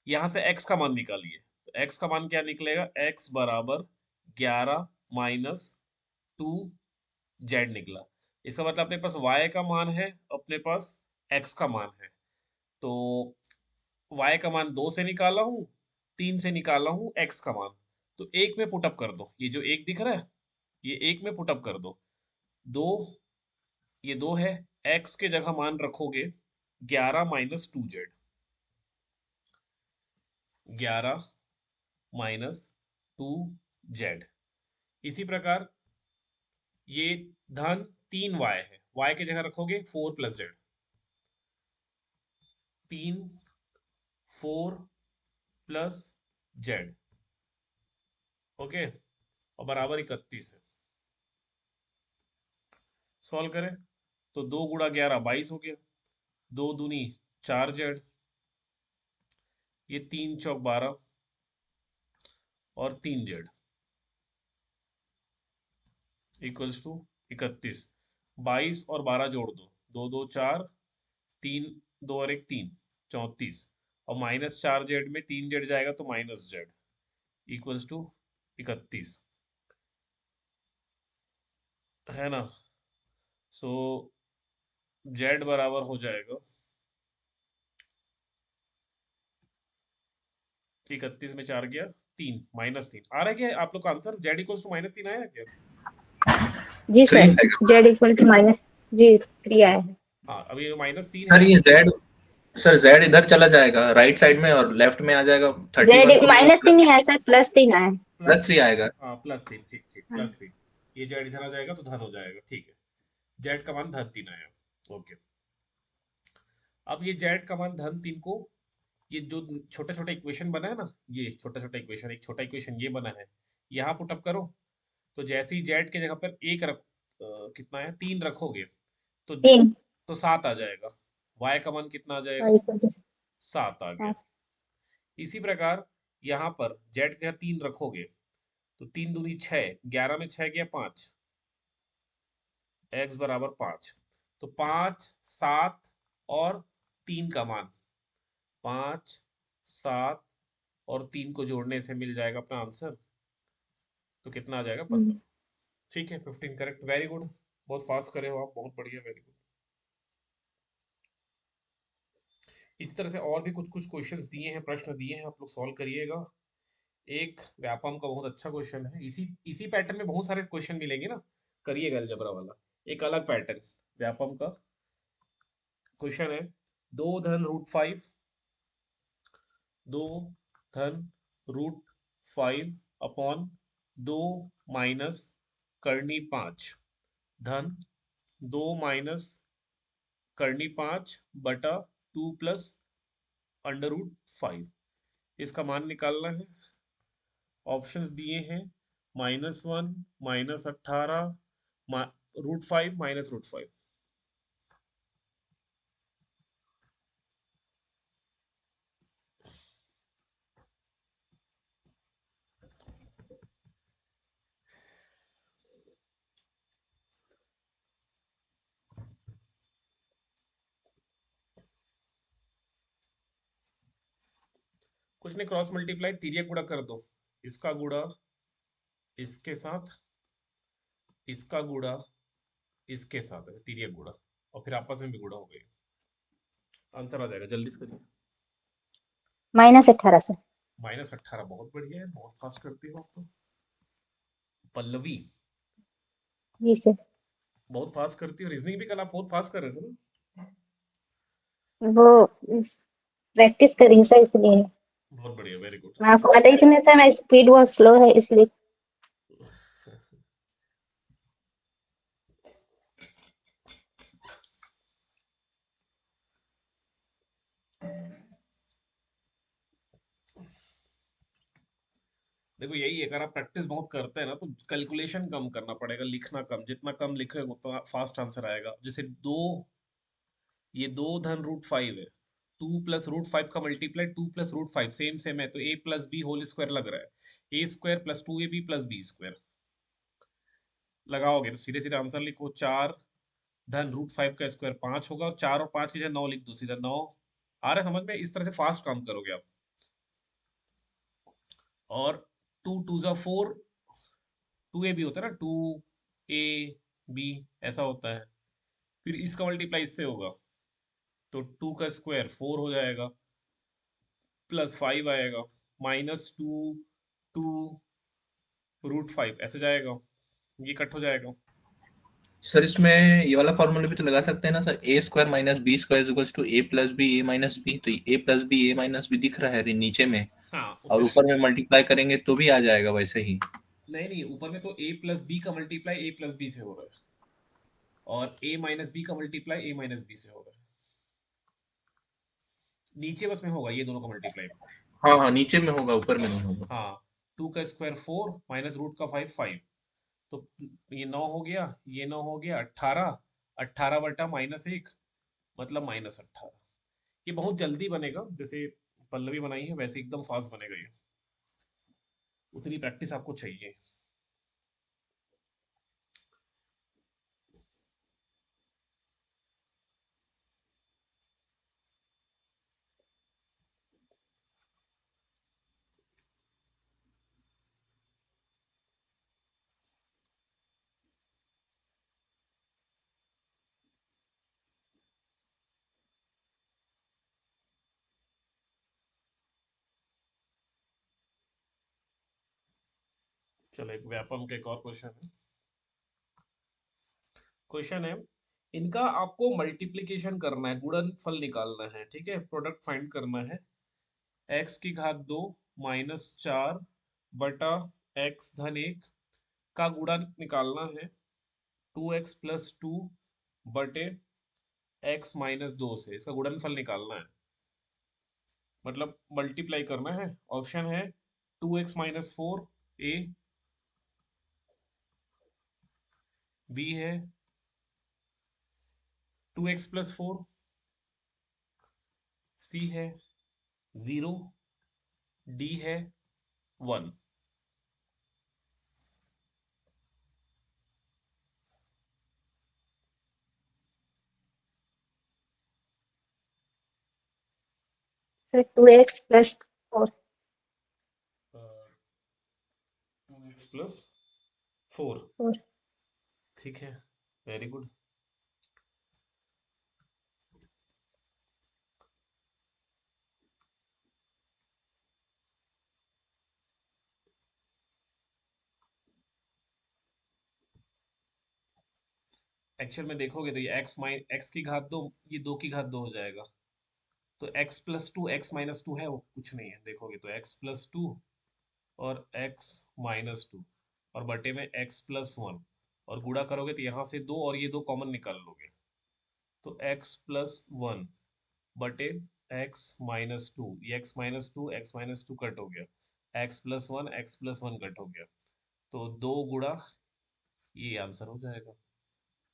यहां से x का मान निकालिए, तो x का मान क्या निकलेगा, x बराबर 11 माइनस 2 जेड निकला, इसका मतलब अपने पास y का मान है, अपने पास x का मान है, तो y का मान 2 से निकाला हूं, 3 से निकाला हूं x का मान, तो एक में पुटअप कर दो, ये जो एक दिख रहा है ये एक में पुटअप कर दो, दो, ये 2 है, x के जगह मान रखोगे 11 माइनस 2 जेड, 11 माइनस 2 जेड, इसी प्रकार ये धन 3y है, y की जगह रखोगे 4 plus Z, 3 4 plus Z, okay, और बराबर 31 है, सॉल्व करें तो 2 गुणा 11 22 हो गया, 2 दूनी 4 जेड, ये 3 चौक 12 और 3 जेड इक्वल्स टू 31, 22 और 12 जोड़ दो, 2 2 4 3 2 और 1 3, 34, और माइनस 4 जेड में 3 जेड जाएगा तो माइनस जेड इक्वल्स टू 31, है ना, सो जेड बराबर हो जाएगा 31 में 4 गया 3 माइनस 3 आ रहा है क्या आप लोग का answer, z equals to minus 3 आया क्या? जी 3 सर, आएगा। z इक्वल टू माइनस जी 3 आया है। हाँ अभी माइनस 3 है सर ना, ये z, सर z इधर चला जाएगा राइट साइड में और लेफ्ट में आ जाएगा, z 31 को माइनस 3 है सर, प्लस 3 आया है। प्लस प्लस 3 3, आएगा। हाँ प्लस 3, ठीक ठीक हाँ। प्लस 3, ये जेड इधर आ जाएगा तो धन हो जाएगा, ठीक है, जेड का मान धन 3 आया, ओके, अब ये जेड का मान धन 3 को, ये जो छोटा छोटा इक्वेशन बना है ना, ये छोटा छोटा इक्वेशन, एक छोटा इक्वेशन ये बना है, यहाँ पुटअप करो, तो जैसे ही जेड के जगह पर एक रख कितना है 3 रखोगे तो 3 7 आ जाएगा, y का मान कितना आ जाएगा, y इक्वल टू 7 आ गया, 7। इसी प्रकार यहाँ पर जेड के जगह 3 रखोगे तो 3 दूनी 6, 11 में 6 गया 5, x बराबर 5, तो 5, 7 और 3 का मान, 5, 7 और 3 को जोड़ने से मिल जाएगा अपना आंसर, तो कितना आ जाएगा 15। ठीक है, 15 करेक्ट, वेरी गुड, बहुत फास्ट करे हो आप, बहुत बढ़िया, वेरी गुड। इस तरह से और भी कुछ कुछ क्वेश्चंस दिए हैं, प्रश्न दिए हैं, आप लोग सॉल्व करिएगा। एक व्यापम का बहुत अच्छा क्वेश्चन है, इसी इसी पैटर्न में बहुत सारे क्वेश्चन मिलेंगे ना, करिएगा अलजेब्रा वाला, एक अलग पैटर्न व्यापम का क्वेश्चन है। 2 धन रूट 5, 2 धन रूट 5 अपॉन 2 - करनी 5 धन 2 - करनी 5 बटा 2 + √5, इसका मान निकालना है। ऑप्शंस दिए हैं -1, -18, √5 -√5। कुछ नहीं, क्रॉस मल्टीप्लाई, तिर्यक गुणा कर दो, इसका गुणा इसके साथ, इसका गुणा इसके साथ, ऐसे तिर्यक गुणा, और फिर आपस में भी गुणा हो गई, आंसर आ जाएगा, जल्दी से करिए। -18 से। -18, बहुत बढ़िया है, बहुत फास्ट करती हो आप तो। पल्लवी, जी सर। बहुत फास्ट करती हो, रीजनिंग भी कल आप बहुत फास्ट कर रहे थे ना। वो प्रैक्टिस करी सर, इसलिए। बहुत बढ़िया, वेरी गुड। मैं आपको बताई थी ना सर, मेरी स्पीड बहुत स्लो है, इसलिए। देखो यही है, अगर आप प्रैक्टिस बहुत करते हैं ना तो कैलकुलेशन कम करना पड़ेगा, लिखना कम, जितना कम लिखोगे उतना फास्ट आंसर आएगा। जैसे ये 2 धन √5 है, 2 + √5 का मल्टीप्लाई 2 + √5 सेम सेम है, तो a + b होल स्क्वायर लग रहा है, a² + 2ab + b² लगाओगे तो सीधे सीधे आंसर लिखो, 4 धन √5 का स्क्वायर 5 होगा, और 4 और 5 की जगह 9 लिख दो, सीधा 9 आ रहा है समझ में। इस तरह से फास्ट काम करोगे आप। और 2 × 2 = 4, 2ab होता है ना, 2ab ऐसा होता है, फिर इसका मल्टीप्लाई इससे होगा, तो 2 का स्क्वायर 4 हो जाएगा, +5 आएगा, -2 √5 ऐसे जाएगा, ये कट हो जाएगा। सर इसमें ये वाला फॉर्मूला भी तो लगा सकते हैं ना sir, a² - b² = a + b a - b, तो a + b दिख रहा है नीचे में, हाँ और उसमें ऊपर में मल्टीप्लाई करेंगे तो भी आ जाएगा वैसे ही। नहीं नहीं, ऊपर में तो a + b का मल्टीप्लाई a + b से हो रहा है, और a - b का मल्टीप्लाई a - b से हो रहा है, नीचे बस में होगा ये दोनों का मल्टीप्लाई। हाँ हाँ, नीचे में होगा, ऊपर में नहीं होगा। हाँ, 2 का स्क्वायर 4 -√5 5, तो ये 9 हो गया, ये 9 हो गया, 18, 18 बटा -1 मतलब -18। ये बहुत जल्दी बनेगा, जैसे पल्लवी बनाई है वैसे एकदम फास्ट बनेगा ये, उतनी प्रैक्टिस आपको चाहिए। चलो एक व्यापम का एक और क्वेश्चन है। क्वेश्चन है, इनका आपको मल्टीप्लिकेशन करना है, गुणनफल निकालना है, ठीक है, प्रोडक्ट फाइंड करना है। x⁻2 -4 बटा x⁻1 का गुणा निकालना है, 2x + 2 बटे x - 2 से, इसका गुणनफल निकालना है, मतलब मल्टीप्लाई करना है। ऑप्शन है 2x - 4 a, b है 2x + 4, c है 0, d है 1। Sir 2x+4। 2x+4। ठीक है, वेरी गुड। एक्चुअल में देखोगे तो ये x की घात 2, ये 2 की घात 2 हो जाएगा। तो x+2 x-2 है, वो कुछ नहीं है। देखोगे तो x+2 और x-2 और बटे में x+1 और गुणा करोगे तो यहाँ से 2 और ये 2 कॉमन निकाल लोगे तो x+1 बटे x-2, ये x-2 कट हो गया, x+1 कट हो गया, तो 2 गुणा ये आंसर हो जाएगा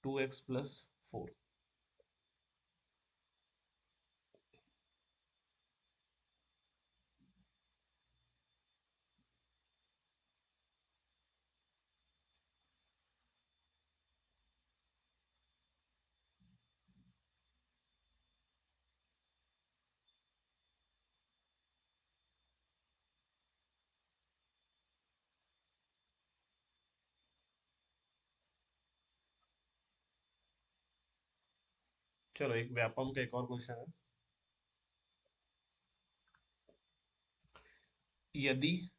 2x+4। चलो एक व्यापम का एक और क्वेश्चन है। यदि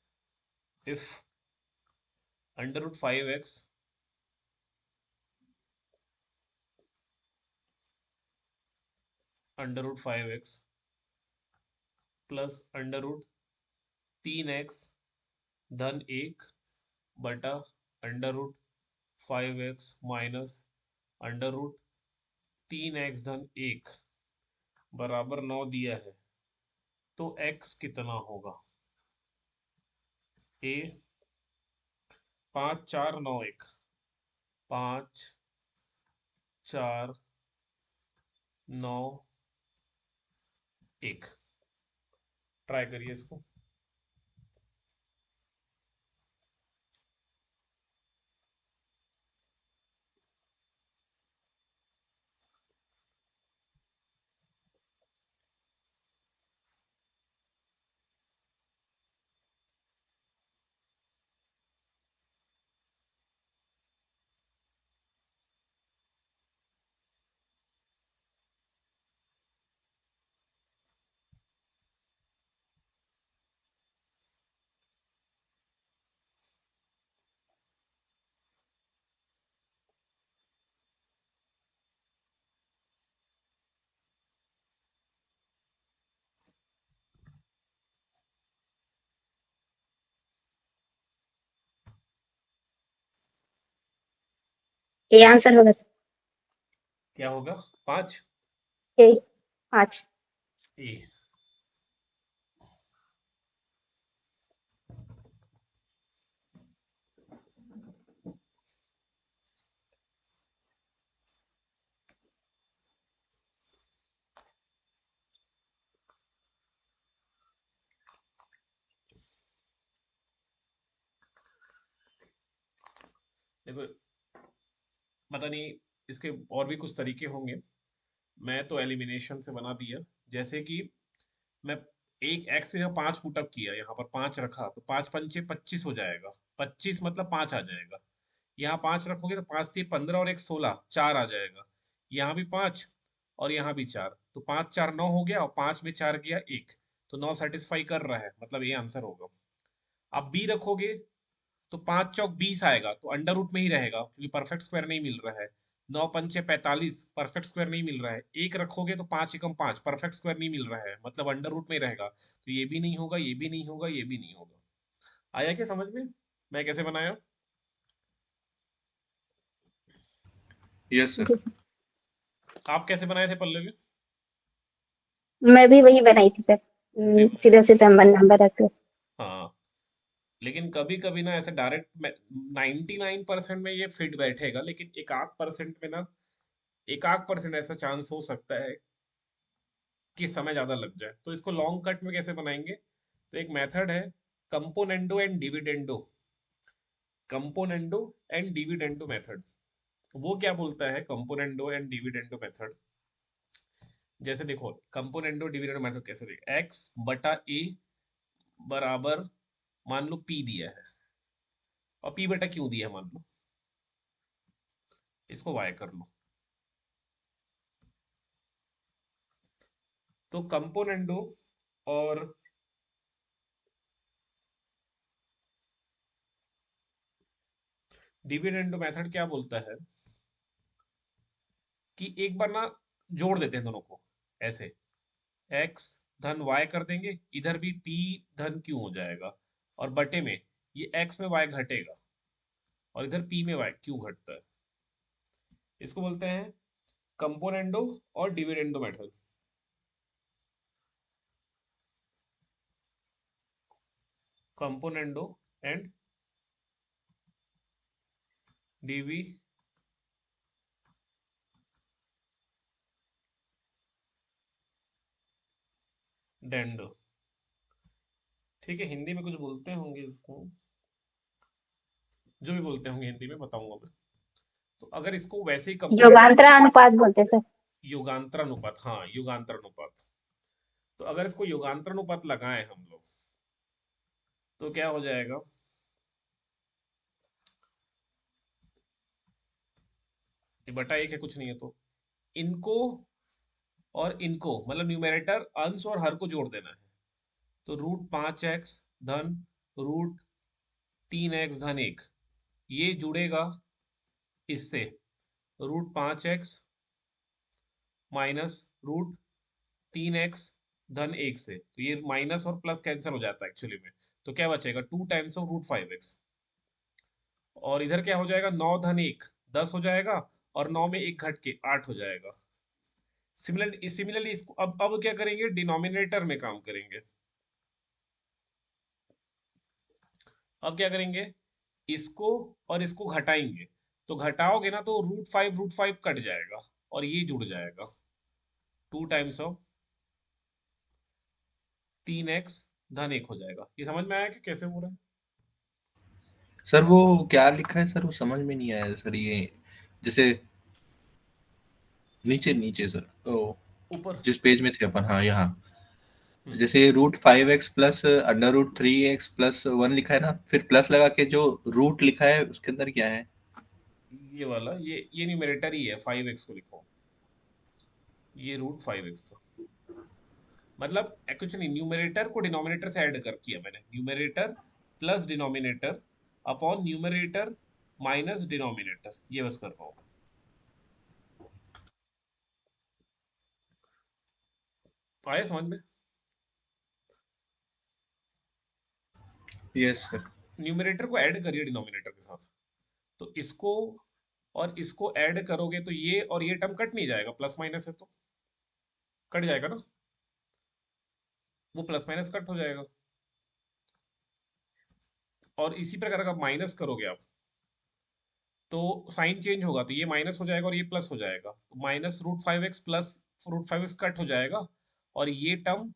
if √5x √5x plus √3x धन 1 बटा √5x माइनस √3x धन 1 बराबर 9 दिया है, तो x कितना होगा? ए 5 4 9 1, 5 4 9 1। ट्राई करिए इसको। ए आंसर होगा सर। क्या होगा? 5 ए 5। ए। देखो, पता नहीं इसके और भी कुछ तरीके होंगे, मैं तो एलिमिनेशन से बना दिया। जैसे कि मैं एक एक्स की जगह 5 पुटअप किया, यहाँ पर 5 रखा तो 5 पंचे 25 हो जाएगा, 25 मतलब 5 आ जाएगा। यहाँ 5 रखोगे तो 5 थी 15 और एक 16, 4 आ जाएगा। यहाँ भी 5 और यहाँ भी 4, तो 5 4 9 हो गया और 5 में 4 गया 1, तो 9 सेटिस्फाई कर रहा है, मतलब ये आंसर होगा। अब बी रखोगे तो 5 चौक 20 आएगा, तो अंडर रूट में ही रहेगा क्योंकि परफेक्ट स्क्वायर नहीं मिल रहा है। 9 पंचे 45, परफेक्ट स्क्वायर नहीं मिल रहा है। एक रखोगे तो 5 एकम 5, परफेक्ट स्क्वायर नहीं मिल रहा है, मतलब अंडर रूट में ही रहेगा, तो ये भी नहीं होगा, ये भी नहीं होगा, ये भी नहीं होगा। आया क्या समझ में मैं कैसे बनाया? Yes sir. जी सर। आप कैसे बनाए थे पल्लवी? मैं भी वही बनाई थी सर। जी सीधा से संबंध नंबर रख के। हाँ, लेकिन कभी कभी ना ऐसे डायरेक्ट 99% में ये फिट बैठेगा, लेकिन एक आध परसेंट में ना, एक आध परसेंट ऐसा चांस हो सकता है कि समय ज्यादा लग जाए। तो इसको लॉन्ग कट में कैसे बनाएंगे? तो एक मेथड है, componendo and dividendo. Componendo and dividendo method. वो क्या बोलता है कंपोनेंडो एंड डिविडेंडो मेथड? जैसे देखो कंपोनेंडो डिविडेंड मेथड कैसे देगा, एक्स बटा ए बराबर मान लो पी दिया है, और पी बटा क्यू दिया है मान लो, इसको वाई कर लो। तो कंपोनेंडो और डिविडेंडो मेथड क्या बोलता है कि एक बार ना जोड़ देते हैं दोनों को ऐसे, एक्स धन वाई कर देंगे, इधर भी पी धन क्यू हो जाएगा, और बटे में ये एक्स में वाई घटेगा और इधर पी में वाई क्यू घटता है। इसको बोलते हैं कंपोनेंडो और dividendo method. Componendo and dividendo. ठीक है, हिंदी में कुछ बोलते होंगे इसको, जो भी बोलते होंगे हिंदी में बताऊंगा मैं। तो अगर इसको वैसे ही कंपोनेंट, योगांतरानुपात बोलते हैं सर। युगांतरानुपात, हाँ युगांतरानुपात। तो अगर इसको युगांतरानुपात लगाएं हम लोग तो क्या हो जाएगा, ये बटा एक है कुछ नहीं है, तो इनको और इनको मतलब न्यूमेरेटर अंश और हर को जोड़ देना है। तो √5x धन √3x धन 1 ये जुड़ेगा इससे √5x माइनस √3x धन 1 से, तो ये माइनस और प्लस कैंसिल हो जाता है एक्चुअली में। तो क्या बचेगा 2 टाइम्स ऑफ √5x, और इधर क्या हो जाएगा 9 धन 1 10 हो जाएगा, और 9 में 1 घट के 8 हो जाएगा। सिमिलरली इसको अब क्या करेंगे, डिनोमिनेटर में काम करेंगे। अब क्या करेंगे, इसको और इसको घटाएंगे, तो घटाओगे ना तो √5 कट जाएगा और ये जुड़ जाएगा 2 टाइम्स ऑफ 3x धन 1 हो जाएगा। ये समझ में आया कि कैसे हो रहा है? सर वो क्या लिखा है सर, वो समझ में नहीं आया सर। ये जैसे नीचे नीचे सर, ओ ऊपर। जिस पेज में थे अपन, हाँ यहाँ। हम्म, जैसे √5x प्लस √3x+1 लिखा है ना, फिर प्लस लगा के जो रूट लिखा है उसके अंदर क्या है? ये वाला ये न्यूमरेटर ही है, 5x को लिखो, ये √5x था। मतलब एक्चुअली न्यूमरेटर को डिनोमिनेटर से ऐड कर किया मैंने, numerator plus denominator upon numerator minus denominator, ये बस कर रहा हूँ। आया समझ में? Yes sir. न्यूमरेटर को ऐड करिए डिनोमिनेटर के साथ, तो इसको और इसको ऐड करोगे तो ये और ये टर्म कट नहीं जाएगा, प्लस माइनस है तो कट जाएगा ना, वो प्लस माइनस कट हो जाएगा। और इसी प्रकार अगर माइनस करोगे आप तो साइन चेंज होगा, तो ये माइनस हो जाएगा और ये प्लस हो जाएगा, तो -√5x प्लस √5x कट हो जाएगा, और ये टर्म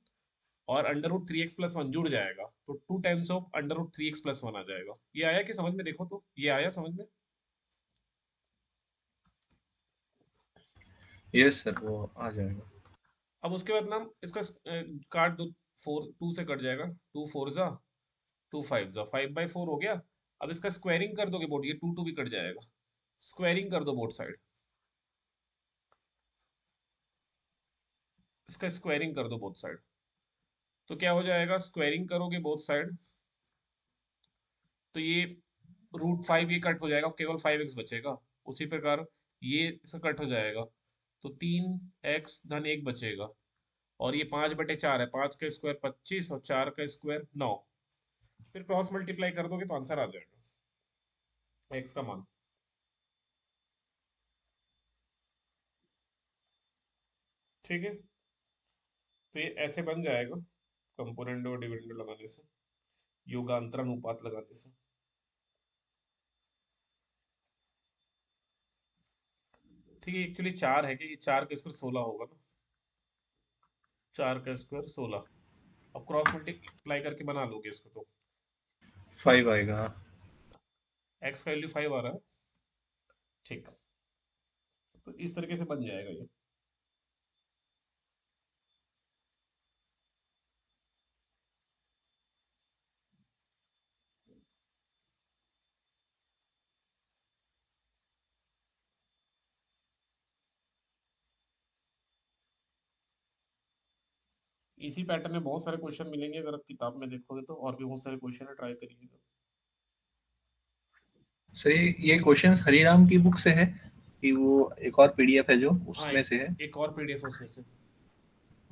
और √3x+1 जुड़ जाएगा, तो 2 टाइम्स ऑफ √3x+1 आ जाएगा। ये आया कि समझ में, देखो तो ये आया समझ में? यस सर, वो आ जाएगा। अब उसके बाद ना इसका काट दो, 2 से कट जाएगा, 2 4 जा 2 5 जा 5/4 हो गया। अब इसका स्क्वायरिंग कर दोगे बोर्ड, ये 2 2 भी कट जाएगा, स्क्वायरिंग कर दो बोथ साइड, इसका स्क्वायरिंग कर दो बोथ साइड। तो क्या हो जाएगा, स्क्वायरिंग करोगे बोथ साइड तो ये √5 ये कट हो जाएगा, केवल 5x बचेगा। उसी प्रकार ये इसका कट हो जाएगा, तो 3x धन 1 बचेगा, और ये 5/4 है, 5 का स्क्वायर 25 और 4 का स्क्वायर 9। फिर क्रॉस मल्टीप्लाई कर दोगे तो आंसर आ जाएगा x का मान। ठीक है, तो ये ऐसे बन जाएगा कंपोनेंट और डिविडेंड लगाने से, योगांतरानुपात लगाने से। ठीक है, एक्चुअली 4 है कि 4 का स्क्वायर 16 होगा ना, 4 का स्क्वायर 16। अब क्रॉस मल्टीप्लाई करके बना लोगे इसको तो 5 आएगा। x का वैल्यू 5 आ रहा है। ठीक, तो इस तरीके से बन जाएगा ये। इसी पैटर्न में बहुत सारे क्वेश्चन मिलेंगे, अगर आप किताब में देखोगे तो और भी बहुत सारे क्वेश्चन है, ट्राई करिएगा। सर ये क्वेश्चन हरिराम की बुक से है कि वो एक और पीडीएफ है जो हाँ, उसमें से है? एक और पीडीएफ उसमें से।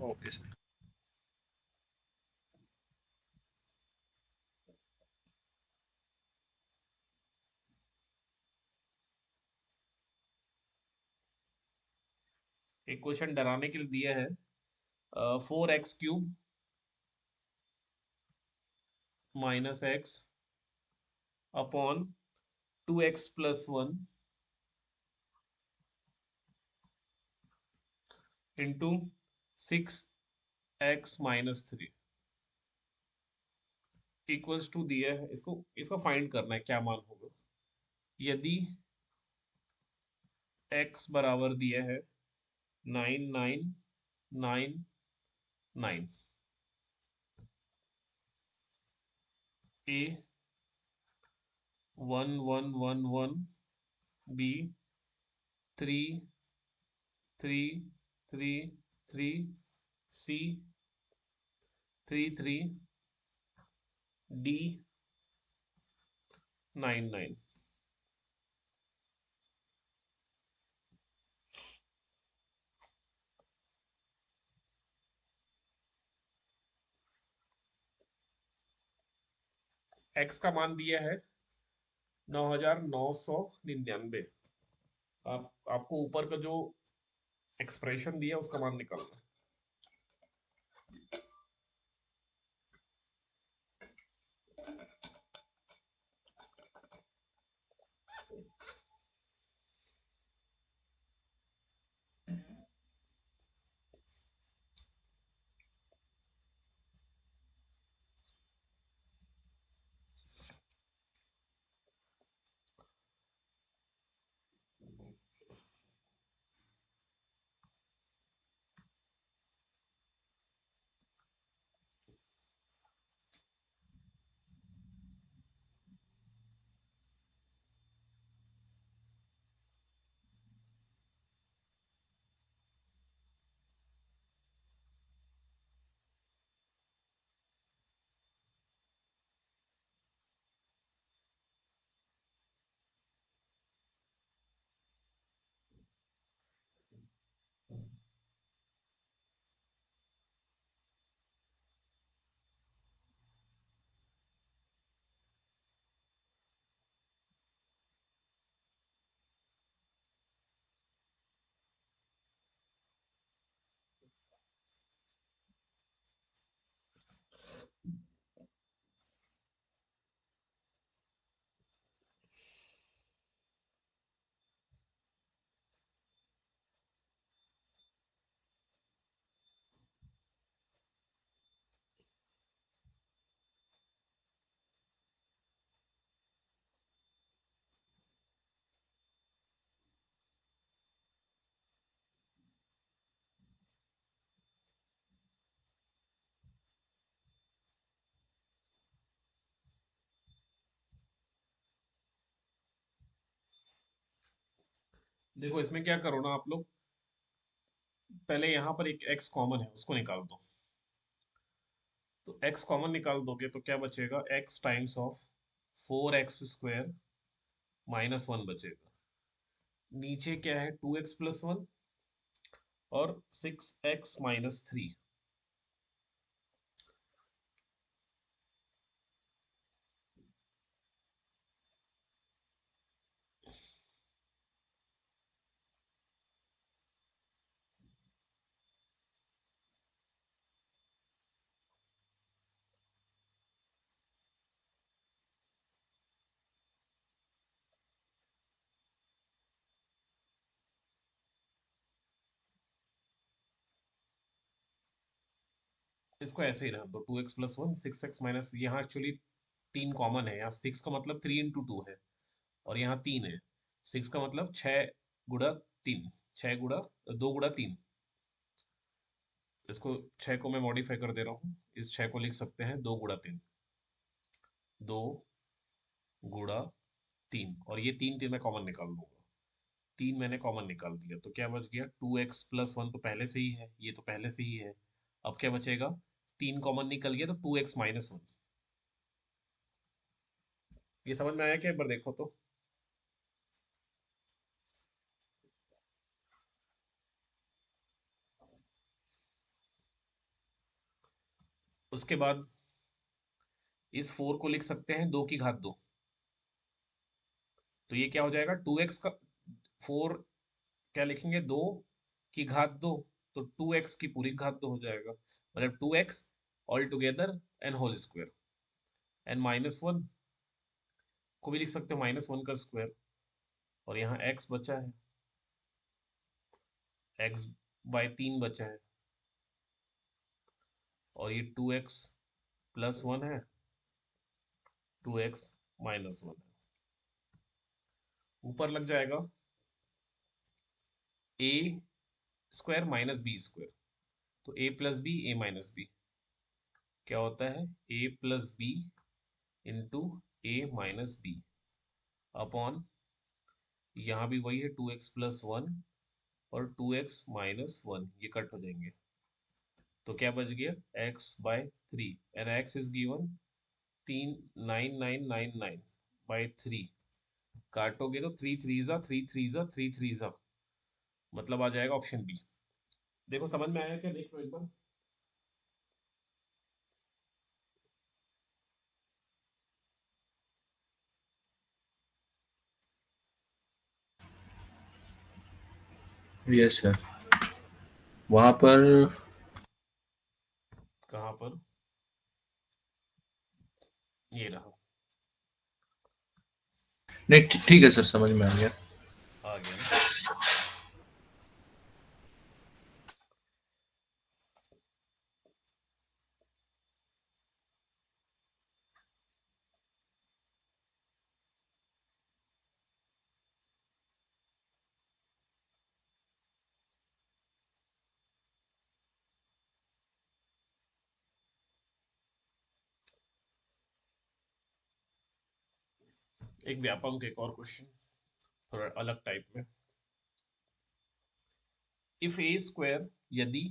Okay sir. एक क्वेश्चन डराने के लिए दिया है, 4x³ minus x upon 2x+1 into 6x-3 equals to दिया है। इसको फाइंड करना है क्या मान होगा यदि x बराबर दिया है 9999, a 1111, b 3333, c 33, d 99। x का मान दिया है 9999। आपको ऊपर का जो एक्सप्रेशन दिया है उसका मान निकालना है। देखो इसमें क्या करो ना आप लोग, पहले यहाँ पर एक x कॉमन है उसको निकाल दो। तो x कॉमन निकाल दोगे तो क्या बचेगा, x टाइम्स ऑफ 4x² -1 बचेगा। नीचे क्या है 2x+1 और 6x-3। इसको ऐसे ही रहने दो, 2x+1 6x माइनस, यहाँ एक्चुअली 3 कॉमन है, यहाँ 6 का मतलब 3 × 2 है और यहाँ 3 है। 6 का मतलब 6 × 3, 2 × 3। इसको 6 को मैं मॉडिफाई कर दे रहा हूँ, इस 6 को लिख सकते हैं 2 × 3, 2 × 3, और ये 3 मैं कॉमन निकाल लूंगा। 3 मैंने कॉमन निकाल दिया तो क्या बच गया, 2x+1 तो पहले से ही है, ये तो पहले से ही है, अब क्या बचेगा, 3 कॉमन निकल गया तो 2x माइनस 1। ये समझ में आया क्या, एक बार देखो तो। उसके बाद इस 4 को लिख सकते हैं 2 की घात 2, तो ये क्या हो जाएगा 2x का 4, क्या लिखेंगे 2 की घात 2, तो 2x की पूरी घात 2 हो जाएगा, मतलब 2x all together n whole square. N minus 1 को भी लिख सकते हो -1 का स्क्वायर, और यहाँ x बचा है, x बाय 3 बचा है, और ये 2x प्लस 1 है, 2x माइनस 1 है। ऊपर लग जाएगा a square minus B square, तो a plus B A minus b क्या होता है, a plus b into a minus b upon, यहाँ भी वही है 2x प्लस 1 और 2x माइनस 1, ये कट हो जाएंगे, तो क्या बच गया x by 3, and x is given 9999 by 3, काटोगे तो 3 3 जा 3 3 जा 3 3 जा, मतलब आ जाएगा ऑप्शन बी। देखो समझ में आया क्या, देख लो एक बार। Yes sir. वहां पर कहाँ पर, ये रहा, नहीं, ठीक है सर, समझ में आ गया। आ गया ना। एक व्यापम के एक और क्वेश्चन, थोड़ा अलग टाइप में। इफ ए स्क्वायर, यदि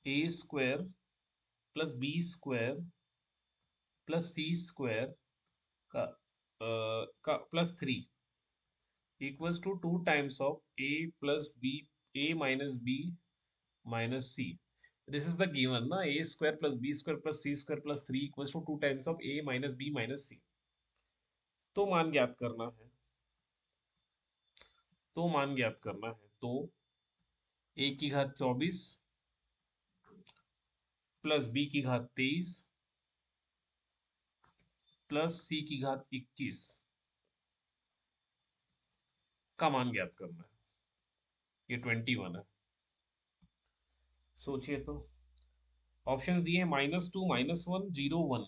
A square plus B square plus C square का plus 3 equals to 2 times of A plus B, A minus B minus C, this is the given ना, A square plus B square plus C square plus 3 equals to 2 times of A minus B minus C, तो मान ज्ञात करना है, तो मान ज्ञात करना है, तो ए की घात 24 प्लस बी की घात 23 प्लस सी की घात 21 का मान ज्ञात करना है, ये 21 है। सोचिए तो, ऑप्शंस दिए हैं -2 -1 0 1,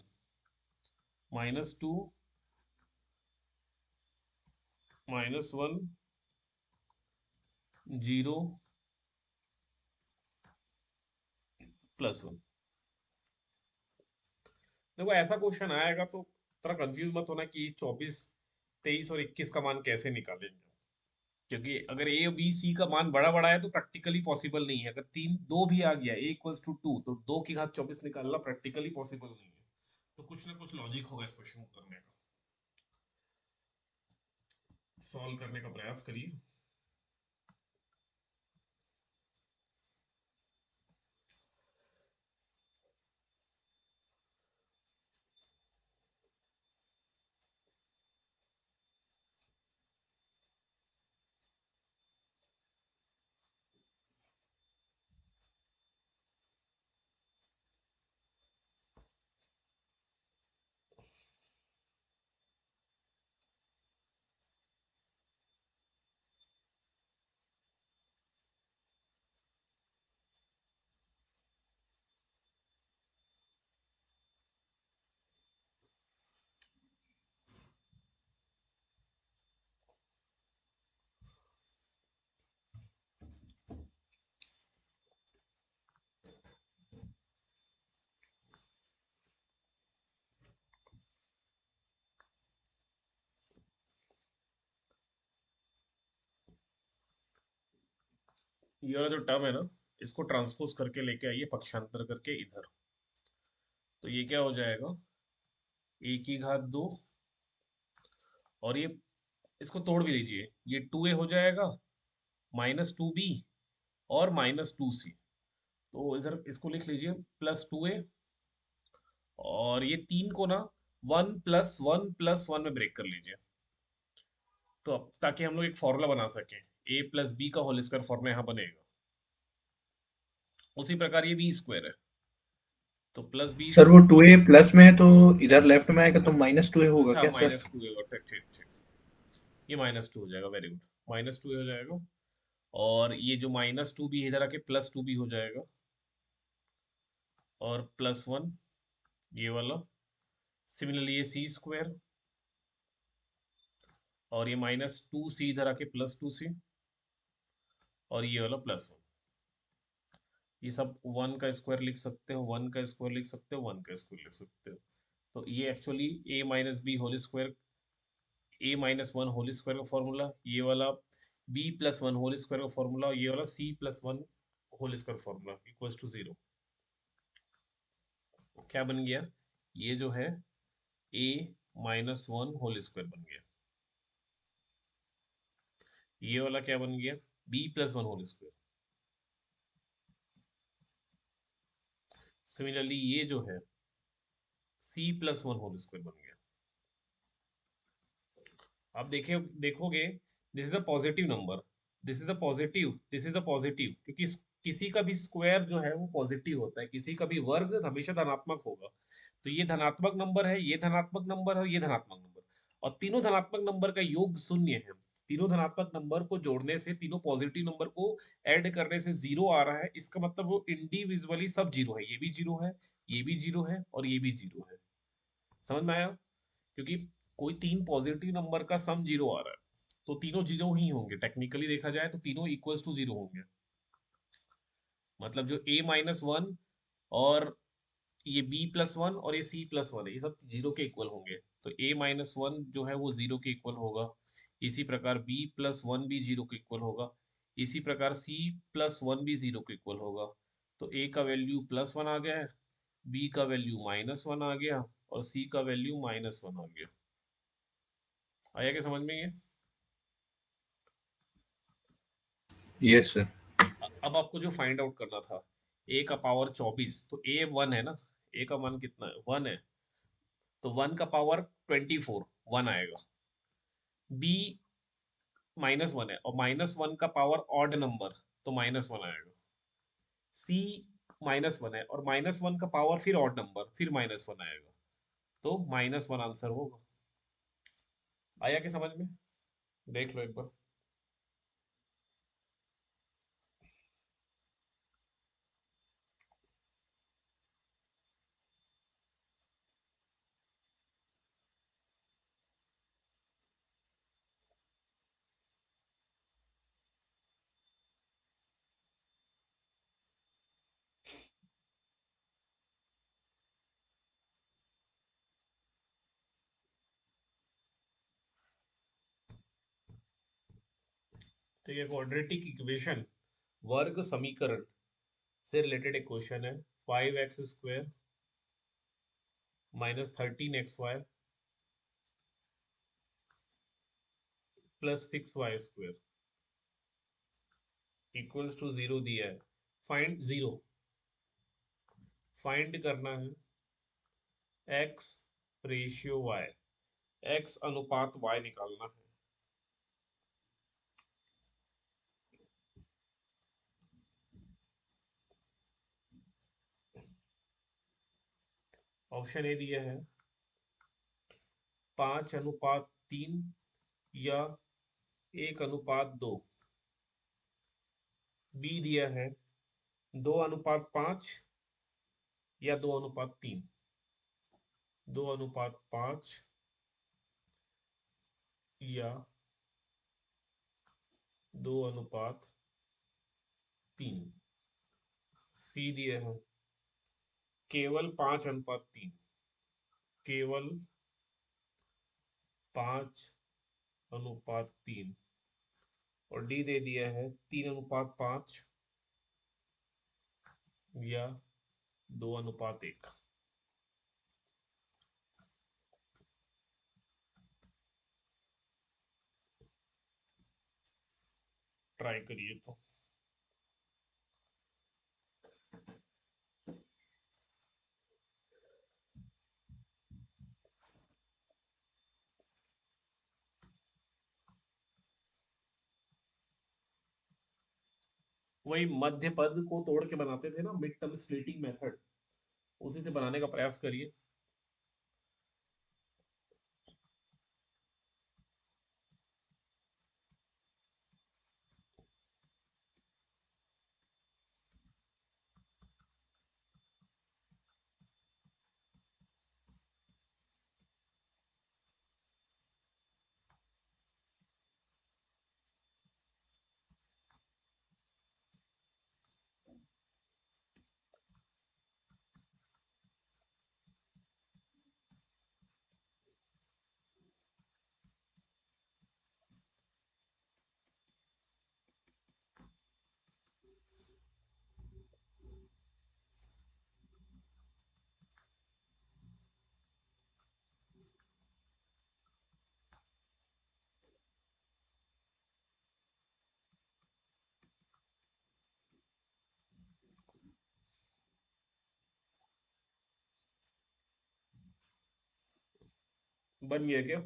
-2 -1 0 +1। देखो ऐसा क्वेश्चन आएगा तो थोड़ा कंफ्यूज मत होना कि 24 23 और 21 का मान कैसे निकालेंगे, क्योंकि अगर ए बी सी का मान बड़ा बड़ा है तो प्रैक्टिकली पॉसिबल नहीं है, अगर 3 2 भी आ गया a इक्वल्स टू 2, तो 2 की घात 24 निकालना प्रैक्टिकली पॉसिबल नहीं है, तो कुछ ना कुछ लॉजिक होगा इस क्वेश्चन को करने का, सॉल्व करने का प्रयास करिए। ये वाला जो टर्म है ना, इसको ट्रांसपोज करके लेके आइए, पक्षांतर करके इधर। तो ये क्या हो जाएगा, ए की घात 2, और ये इसको तोड़ भी लीजिए, ये 2a हो जाएगा, -2b और -2c। तो इधर इसको लिख लीजिए +2a, और ये 3 को ना 1 + 1 + 1 में ब्रेक कर लीजिए, तो अब ताकि हम लोग एक फॉर्मूला बना सकें, a + b का होल स्क्वायर फॉर्मूला यहाँ बनेगा। उसी प्रकार ये b² है, तो +b²। सर वो 2a प्लस में है तो इधर लेफ्ट में आएगा तो -2a होगा अच्छा, क्या सर? -2a होगा, ठीक ठीक ठीक, ये -2 हो जाएगा, वेरी गुड, -2a हो जाएगा। और ये जो -2b इधर आके +2b हो जाएगा, और +1 ये वाला, सिमिलरली ये c², और ये -2c इधर आके +2c, और ये वाला +1। ये सब 1 का स्क्वायर लिख सकते हो, 1 का स्क्वायर लिख सकते हो, 1 का स्क्वायर लिख सकते हो। तो ये actually a - b whole square, a - 1 whole square का फॉर्मूला, ये वाला b+1 होल स्क्वायर का फॉर्मूला, ये वाला c+1 whole square formula equals to 0। क्या बन गया, ये जो है a - 1 होल स्क्वायर बन गया, ये वाला क्या बन गया, b+1 होल स्क्वायर। सिमिलरली ये जो है c+1 होल स्क्वायर बन गया। आप देखिए, देखोगे, this is a positive number, this is a positive, this is a positive, क्योंकि किसी का भी स्क्वायर जो है वो पॉजिटिव होता है, किसी का भी वर्ग हमेशा धनात्मक होगा। तो ये धनात्मक नंबर है, ये धनात्मक नंबर है, और ये धनात्मक नंबर, और तीनों धनात्मक नंबर का योग 0 है। तीनों धनात्मक नंबर को जोड़ने से, तीनों पॉजिटिव नंबर को ऐड करने से 0 आ रहा है, इसका मतलब वो इंडिविजुअली सब 0 है, ये भी 0 है, ये भी 0 है, और ये भी 0 है। समझ में आया? क्योंकि कोई 3 पॉजिटिव नंबर का सम 0 आ रहा है, तो तीनों 0 ही होंगे, टेक्निकली देखा जाए तो तीनों इक्वल्स टू 0 होंगे। मतलब जो a - 1 और ये b+1 और ये c+1 है, ये सब 0 के इक्वल होंगे, तो a - 1 जो है वो 0 के इक्वल होगा। इसी प्रकार b+1 भी 0 के इक्वल होगा। इसी प्रकार c+1 भी 0 के इक्वल होगा। तो a का वैल्यू +1 आ गया है, b का वैल्यू -1 आ गया, और c का वैल्यू -1 आ गया। आया क्या समझ में ये? Yes sir. अब आपको जो फाइंड आउट करना था, a का पावर 24, तो a 1 है ना, a का मान कितना है, 1 है, तो 1 का पावर 24, 1 आएगा। b -1 है, और -1 का पावर ऑड नंबर, तो -1 आएगा। c -1 है, और -1 का पावर फिर ऑड नंबर, फिर -1 आएगा, तो -1 आंसर होगा। आया क्या समझ में? देख लो एक बार। तो ये क्वाड्रेटिक इक्वेशन, वर्ग समीकरण से रिलेटेड एक क्वेश्चन है। 5x² -13xy +6y² equals to 0 दिया है। फाइंड 0, फाइंड करना है x रेशियो y, x अनुपात y निकालना है। ऑप्शन ए दिया है 5:3 या 1:2, बी दिया है 2:5 या 2:3, 2:5 या 2:3, सी दिया है केवल 5:3, केवल 5:3, और डी दे दिया है 3:5 या 2:1। ट्राई करिए तो। वही मध्य पद को तोड़ के बनाते थे ना, मिड टर्म स्प्लिटिंग मेथड, उसी से बनाने का प्रयास करिए। बन गया क्या?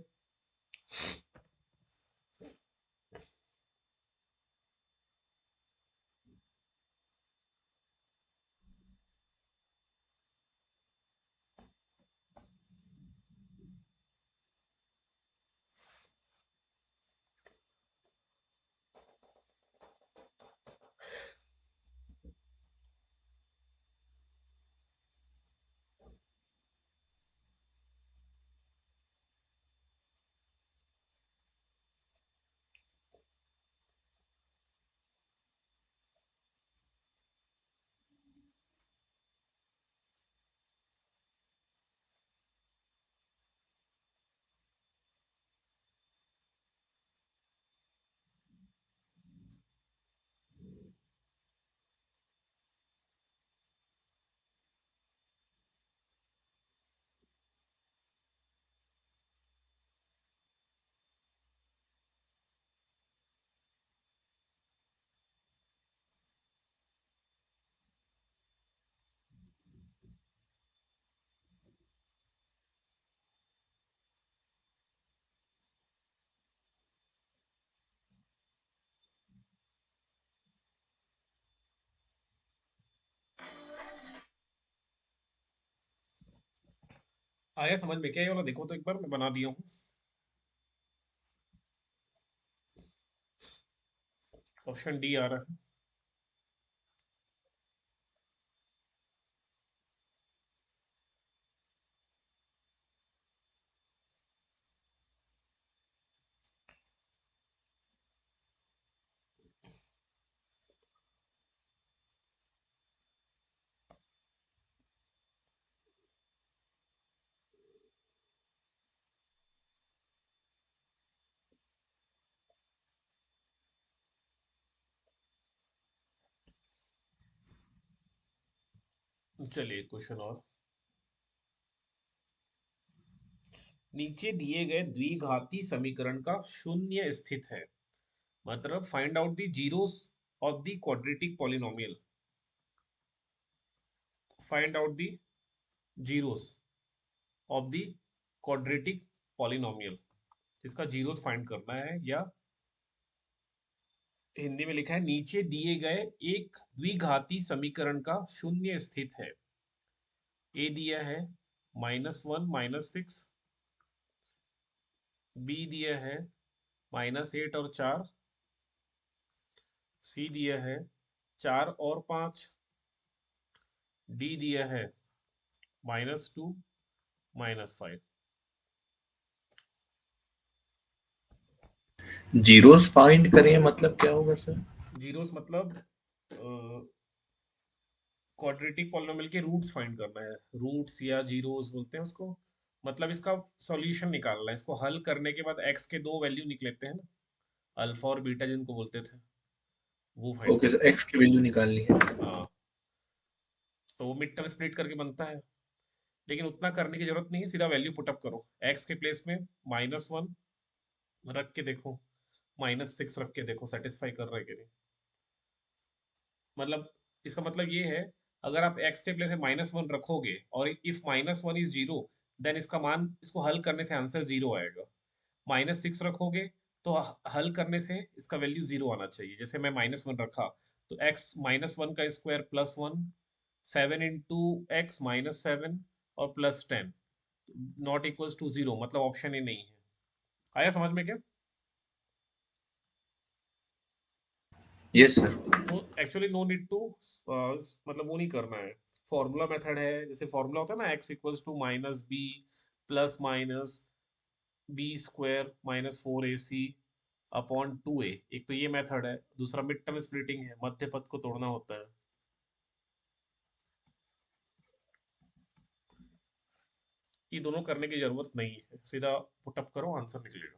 आया समझ में क्या ये वाला? देखो तो एक बार, मैं बना दिया हूँ। ऑप्शन डी आ रहा है। चलिए क्वेश्चन और। नीचे दिए गए द्विघाती समीकरण का शून्य स्थित है, मतलब find out the zeros of the quadratic polynomial. Find out the zeros of the quadratic polynomial. इसका जीरोस फाइंड करना है, या हिंदी में लिखा है नीचे दिए गए एक द्विघाती समीकरण का शून्य स्थित है। ए दिया है -1 -6, बी दिया है -8 और 4, सी दिया है 4 और 5, डी दिया है -2 -5। जीरोस फाइंड करें मतलब क्या होगा सर? जीरोस मतलब क्वाड्रेटिक पॉलिनोमियल के रूट्स फाइंड करना है। रूट्स या जीरोस बोलते हैं उसको। मतलब इसका सॉल्यूशन निकालना है। इसको हल करने के बाद एक्स के दो वैल्यू निकलेते हैं ना, अल्फा और बीटा जिनको बोलते थे, वो फाइंड ओके सर, करना है। एक्स की वैल्यू निकालनी है। हाँ। मिड टर्म स्प्लिट करके बनता है, लेकिन उतना करने की जरूरत नहीं है, सीधा वैल्यू पुटअप करो। एक्स के प्लेस में -1 रख के देखो, -6 रख के देखो सेटिस्फाई कर रहा है कि नहीं। मतलब इसका मतलब ये है, अगर आप x के प्लेस में -1 रखोगे और इफ -1 इज 0, देन इसका मान, इसको हल करने से आंसर 0 आएगा। -6 रखोगे तो हल करने से इसका वैल्यू 0 आना चाहिए। जैसे मैं -1 रखा तो x -1 का स्क्वायर +1, 7 इंटू एक्स -7 और +10 नॉट इक्वल्स टू 0, मतलब ऑप्शन ए नहीं है। आया समझ में क्या? Yes sir. No, actually no need to, मतलब वो नहीं करना है। फॉर्मूला मेथड है, जैसे फॉर्मूला होता है ना, x equals to -b plus minus B square -4ac upon 2a। एक तो ये मेथड है, दूसरा मिड टर्म स्प्लिटिंग है, मध्य पद को तोड़ना होता है। ये दोनों करने की जरूरत नहीं है, सीधा पुटअप करो, आंसर निकलेगा।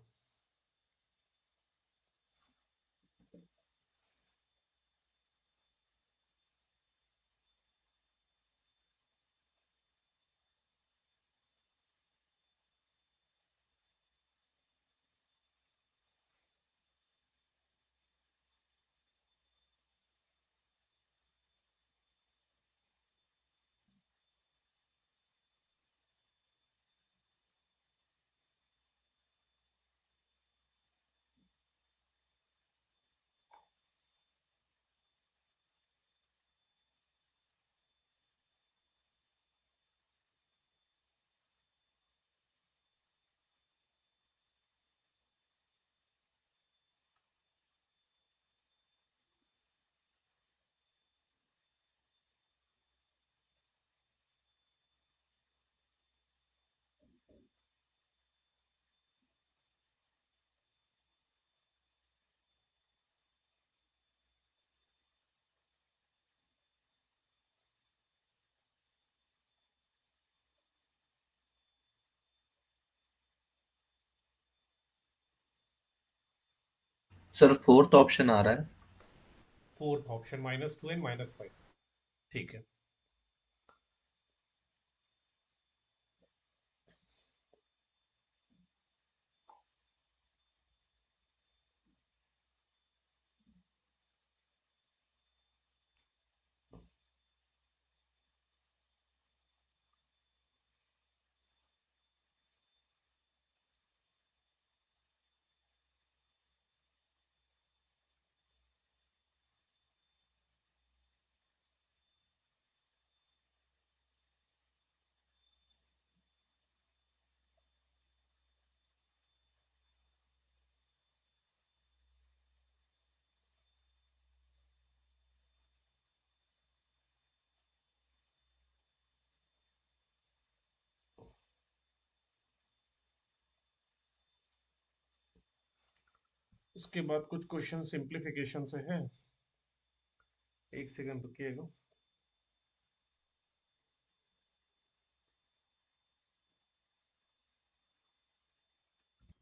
सर फोर्थ ऑप्शन आ रहा है। फोर्थ ऑप्शन -2 एंड -5, ठीक है। उसके बाद कुछ क्वेश्चन सिंप्लीफिकेशन से है, एक सेकंड रुकिएगा।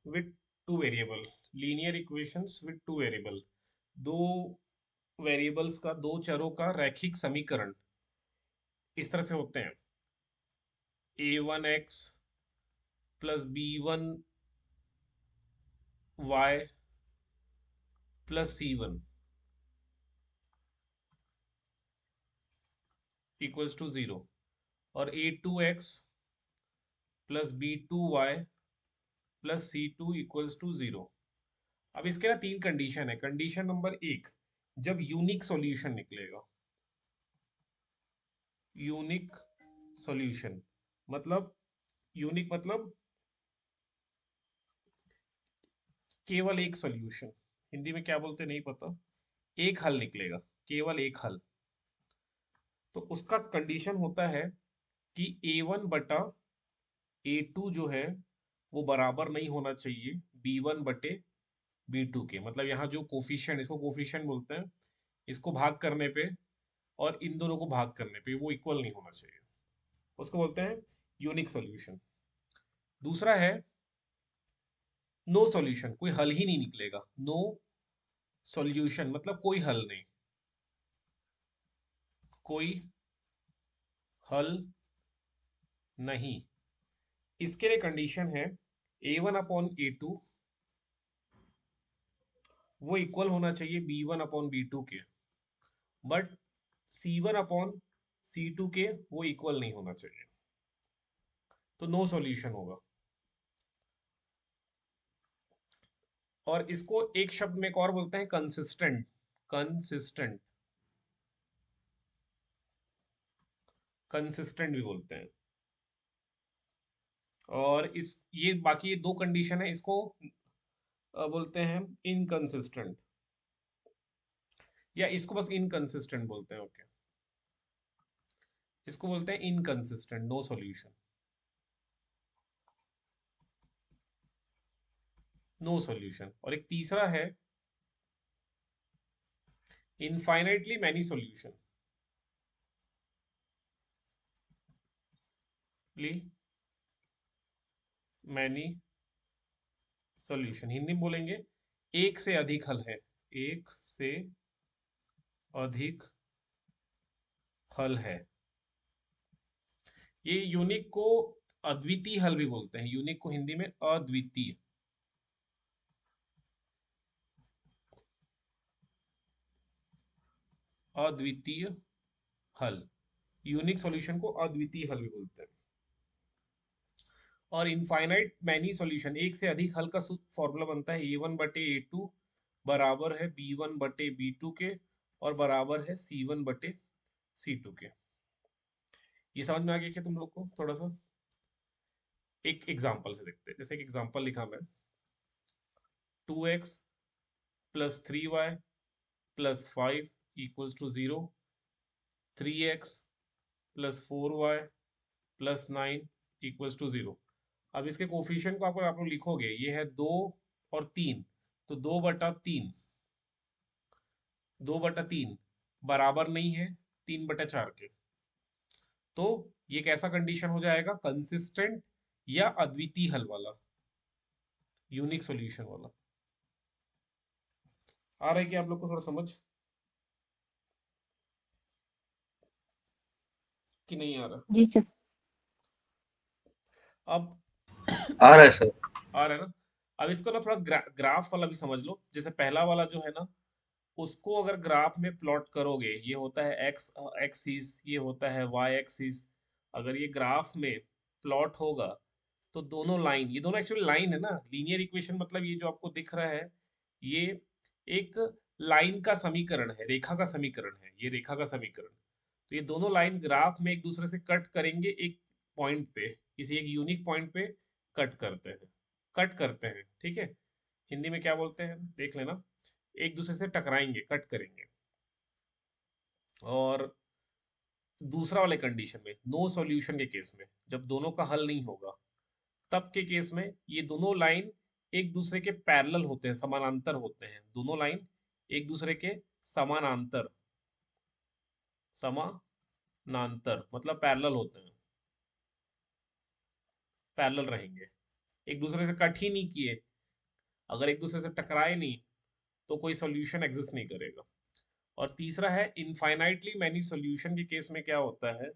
With two variable, linear equations with two variable, दो वेरिएबल्स का, दो चरों का रैखिक समीकरण इस तरह से होते हैं। a1x plus b1y plus c1 equals to 0, और a2x plus b2y plus c2 equals to 0। अब इसके ना तीन कंडीशन है। कंडीशन नंबर 1, जब यूनिक सॉल्यूशन निकलेगा। यूनिक सॉल्यूशन मतलब, यूनिक मतलब केवल एक सॉल्यूशन, हिंदी में क्या बोलते नहीं पता, एक हल निकलेगा, केवल एक हल। तो उसका कंडीशन होता है कि a1/a2 जो है वो बराबर नहीं होना चाहिए b1/b2 के। मतलब यहाँ जो कोफिशिएंट, इसको कोफिशिएंट बोलते हैं, इसको भाग करने पे और इन दोनों को भाग करने पे वो इक्वल नहीं होना चाहिए, उसको बोलते हैं यूनिक सॉल्यूशन। दूसरा है नो सॉल्यूशन, कोई हल ही नहीं निकलेगा। नो सॉल्यूशन मतलब कोई हल नहीं, कोई हल नहीं। इसके लिए कंडीशन है A1/A2 वो इक्वल होना चाहिए B1/B2 के, बट C1/C2 के वो इक्वल नहीं होना चाहिए, तो नो सॉल्यूशन होगा। और इसको एक शब्द में एक और बोलते हैं कंसिस्टेंट। कंसिस्टेंट, कंसिस्टेंट भी बोलते हैं। और इस ये बाकी ये दो कंडीशन है, इसको बोलते हैं इनकंसिस्टेंट, या इसको बस इनकंसिस्टेंट बोलते हैं। ओके, इसको बोलते हैं inconsistent, no solution, no solution. और एक तीसरा है infinitely many solution. Many solution Hindi में बोलेंगे एक से अधिक हल है, एक से अधिक हल है। ये यूनिक को अद्वितीय हल भी बोलते हैं, यूनिक को हिंदी में अद्वितीय, अद्वितीय हल, यूनिक सॉल्यूशन को अद्वितीय हल भी बोलते हैं। और इनफाइनाइट मैनी सॉल्यूशन, एक से अधिक हल का फॉर्मूला बनता है A1/A2 बराबर है B1/B2 के, और बराबर है C1/C2 के। ये समझ में आ गया क्या तुम लोग को? थोड़ा सा एक एग्जांपल से देखते हैं। जैसे एक एग्जांपल लिखा मैं, 2x + 3y + 5 = 0, 3x + 4y + 9 = 0। अब इसके कोफिशिएंट को आप लोग लिखोगे, ये है 2 और 3, तो 2/3, 2/3 बराबर नहीं है 3/4 के। तो ये कैसा कंडीशन हो जाएगा? कंसिस्टेंट या अद्वितीय हल वाला, यूनिक सॉल्यूशन वाला। आ रहा है क्या आप लोग को थोड़ा समझ, कि नहीं आ रहा? जी सर। अब आ रहा है सर। आ रहा है ना? अब इसको ना थोड़ा ग्राफ वाला भी समझ लो। जैसे पहला वाला जो है ना, उसको अगर ग्राफ में प्लॉट करोगे, ये होता है एक्स एक्सिस, ये होता है वाई एक्सिस। अगर ये ग्राफ में प्लॉट होगा तो दोनों लाइन, ये दोनों एक्चुअली लाइन है ना, लीनियर इक्वेशन मतलब ये जो आपको दिख रहा है, ये एक लाइन का समीकरण है, रेखा का समीकरण है, ये रेखा का समीकरण। तो ये दोनों लाइन ग्राफ में एक दूसरे से कट करेंगे एक पॉइंट पे, किसी एक यूनिक पॉइंट पे कट करते हैं, कट करते हैं, ठीक है। हिंदी में क्या बोलते हैं देख लेना, एक दूसरे से टकराएंगे, कट करेंगे। और दूसरा वाले कंडीशन में, नो सॉल्यूशन के केस में, जब दोनों का हल नहीं होगा, तब के केस में ये दोनों लाइन एक दूसरे के पैरेलल होते हैं, समानांतर होते हैं। दोनों लाइन एक दूसरे के समानांतर, समानांतर मतलब पैरेलल होते हैं, पैरेलल रहेंगे, एक दूसरे से कट ही नहीं किए। अगर एक दूसरे से टकराए नहीं तो कोई सॉल्यूशन एग्जिस्ट नहीं करेगा। और तीसरा है इनफाइनाइटली मैनी सॉल्यूशन के केस में क्या होता है,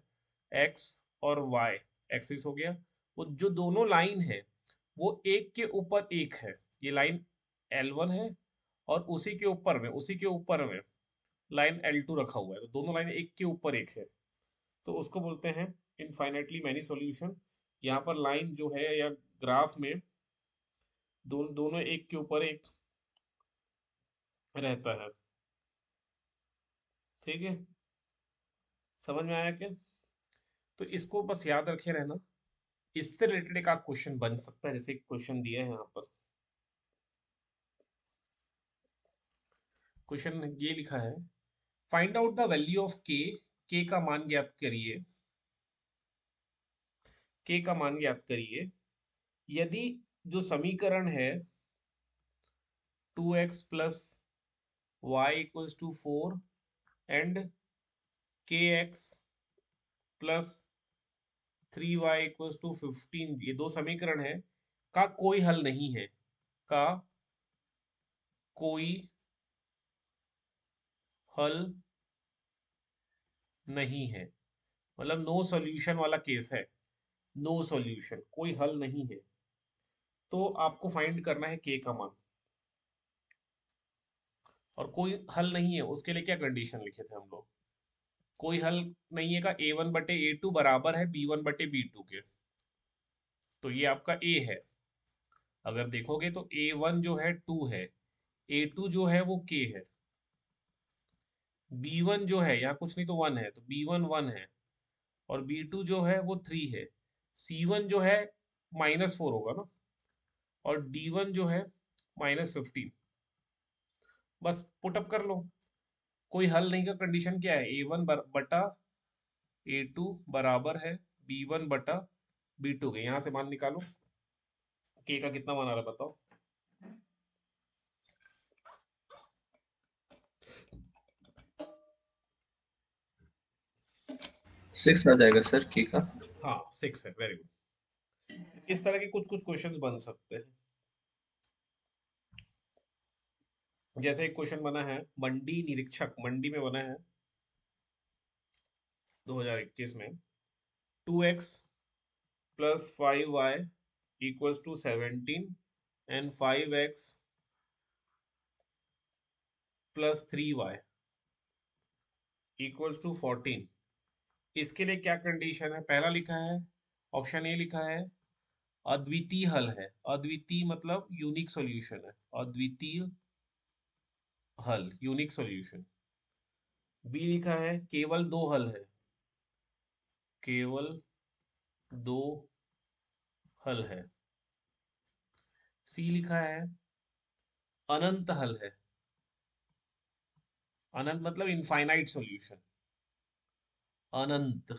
एक्स और वाई एक्सिस हो गया, वो जो दोनों लाइन है वो एक के ऊपर एक है। ये लाइन L1 है, और उसी के ऊपर में लाइन L2 रखा हुआ है, तो दोनों लाइन एक के ऊपर एक है, तो उसको बोलते हैं इनफाइनाइटली मैनी सॉल्यूशन। यहाँ पर लाइन जो है या ग्राफ में दोनों एक के ऊपर एक रहता है, ठीक है। समझ में आया क्या? तो इसको बस याद रखे रहना। इससे रिलेटेड एक क्वेश्चन बन सकता है, जैसे एक क्वेश्चन दिया है यहाँ पर। क्वेश्चन ये लिखा है, find out the value of के, के का मान ज्ञात करिए, के का मान ज्ञात करिए यदि जो समीकरण है 2x + y = 4 and kx + 3y = 15, ये दो समीकरण है का कोई हल नहीं है, का कोई हल नहीं है। मतलब नो सॉल्यूशन वाला केस है, नो सॉल्यूशन, कोई हल नहीं है, तो आपको फाइंड करना है के का मान। और कोई हल नहीं है उसके लिए क्या कंडीशन लिखे थे हम लोग, कोई हल नहीं है का A1/A2 बराबर है B1/B2 के, तो ये आपका A है। अगर देखोगे तो A1 जो है 2 है, A2 जो है वो K है, B1 जो है यहाँ कुछ नहीं तो 1 है, तो B1 1 है, और B2 जो है वो 3 है, C1 जो है -4 होगा ना, और D1 जो है -15। बस पुटअप कर लो, कोई हल नहीं का कंडीशन क्या है, A1/A2 बराबर है B1/B2 के। यहाँ से मान निकालो, के का कितना मान आ रहा है बताओ। 6 आ जाएगा सर के का। हाँ 6 है, वेरी गुड। इस तरह के कुछ कुछ क्वेश्चंस बन सकते हैं। जैसे एक क्वेश्चन बना है मंडी निरीक्षक, मंडी में बना है 2021 में, 2x + 5y = 17 and 5x + 3y = 14। इसके लिए क्या कंडीशन है, पहला लिखा है, ऑप्शन ए लिखा है अद्वितीय हल है, अद्वितीय मतलब यूनिक सॉल्यूशन है, अद्वितीय हल यूनिक सॉल्यूशन। बी लिखा है केवल दो हल है, केवल दो हल है। सी लिखा है अनंत हल है, अनंत मतलब इनफाइनाइट सॉल्यूशन, अनंत।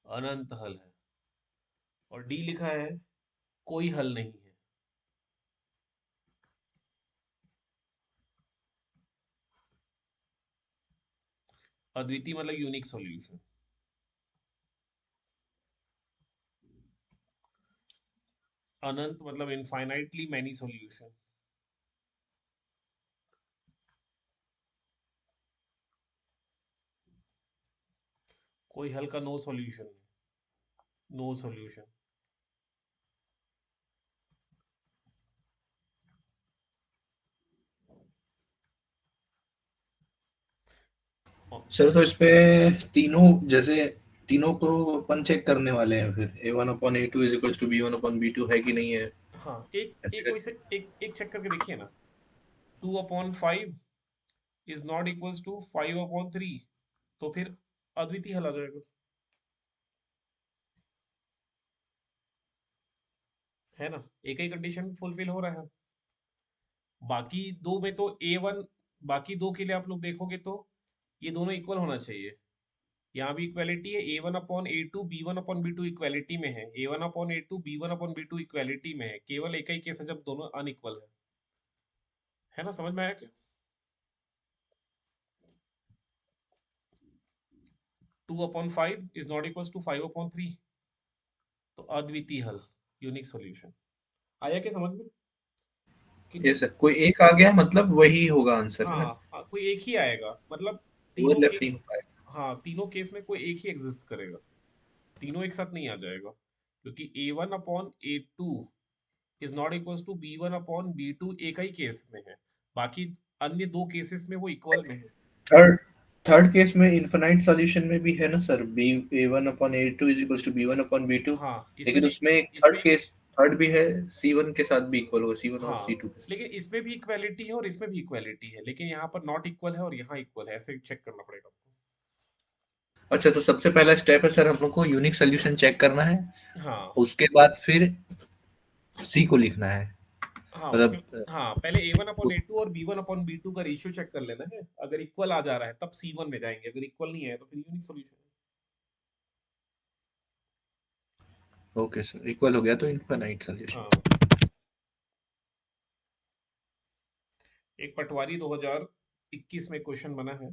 अनंत हल है। और डी लिखा है कोई हल नहीं है, अद्वितीय मतलब यूनिक सॉल्यूशन। अनंत मतलब इनफाइनाइटली मैनी सॉल्यूशन। कोई हल का no solution, no solution. Sir तो इस पे तीनों, जैसे तीनों को अपन चेक करने वाले हैं, फिर A1/A2 = B1/B2 है कि नहीं है, हाँ एक ऐसे एक कर। वैसे एक एक चेक करके देखिए ना, 2/5 इज नॉट इक्वल्स टू 5/3, तो फिर अद्वितीय हल आ जाएगा, है ना, एक ही कंडीशन फुलफिल हो रहा है। बाकी दो में तो A1, बाकी दो के लिए आप लोग देखोगे तो ये दोनों इक्वल होना चाहिए, यहाँ भी इक्वालिटी है, A1/A2 B1/B2 इक्वालिटी में है, A1/A2 B1/B2 इक्वालिटी में है, केवल एक ही केस है जब दोनों अनइक्वल है ना, समझ में आया क्या। 2/5 इज नॉट इक्वल टू 5/3, तो अद्वितीय हल यूनिक सॉल्यूशन। आया क्या समझ में कि ये नहीं। सर कोई एक आ गया मतलब वही होगा आंसर, है ना, हाँ कोई एक ही आएगा, मतलब तीनों के, ओवरलैप नहीं हो पाएगा। हाँ तीनों केस में कोई एक ही एग्जिस्ट करेगा, तीनों एक साथ नहीं आ जाएगा, क्योंकि A1/A2 is not equal to B1/B2 एक ही केस में है, बाकी अन्य दो केसेस में वो इक्वल में है। थर्ड थर्ड केस में इनफिनाइट सॉल्यूशन में भी है ना सर, बी A1/A2 = B1/B2, हाँ इसमें लेकिन भी, उसमें एक इसमें, थर्ड भी है, C1 के साथ भी इक्वल होगा, C1 और हाँ C2 के साथ। लेकिन इसमें भी इक्वालिटी है और इसमें भी इक्वालिटी है, लेकिन यहाँ पर नॉट इक्वल है और यहाँ इक्वल है, ऐसे चेक करना पड़ेगा आपको। अच्छा, तो सबसे पहला स्टेप है सर हम लोग को यूनिक सोल्यूशन चेक करना है, हाँ उसके बाद फिर सी को लिखना है, हाँ उसके, मतलब हाँ पहले A1/A2 और B1/B2 का रेशियो चेक कर लेना है, अगर इक्वल आ जा रहा है तब C1 में जाएंगे, अगर इक्वल नहीं है तो फिर unique solution okay sir, equal हो गया तो इनफिनाइट है। सोल्यूशन। हाँ एक पटवारी 2021 में क्वेश्चन बना है,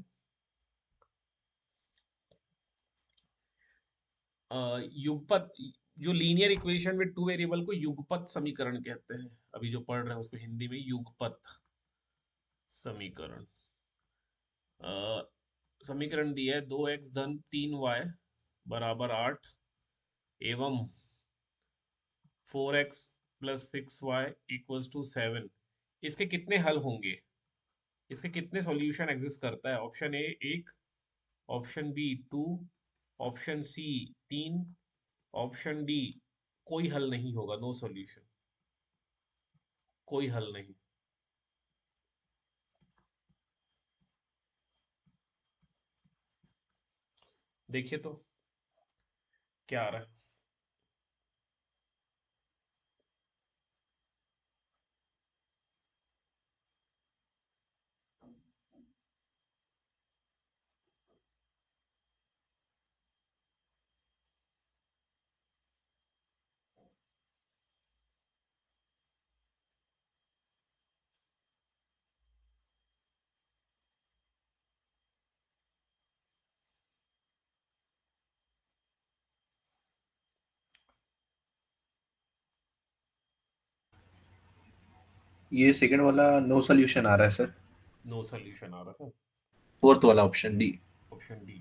युगपत, जो linear equation with two variable को युगपत समीकरण कहते हैं। अभी जो पढ़ रहे हैं उसको हिंदी में युगपत समीकरण। समीकरण दिया है 2x धन 3y बराबर 8 एवं 4x plus 6y equals to 7। इसके कितने हल होंगे, इसके कितने सॉल्यूशन एग्जिस्ट करता है? Option A 1, option B 2, option C 3, option D कोई हल नहीं होगा, नो सॉल्यूशन, कोई हल नहीं। देखिए तो क्या आ रहा है। ये सेकंड वाला नो सोल्यूशन आ रहा है सर। नो सॉल्यूशन आ रहा है, फोर्थ वाला ऑप्शन डी। Option D.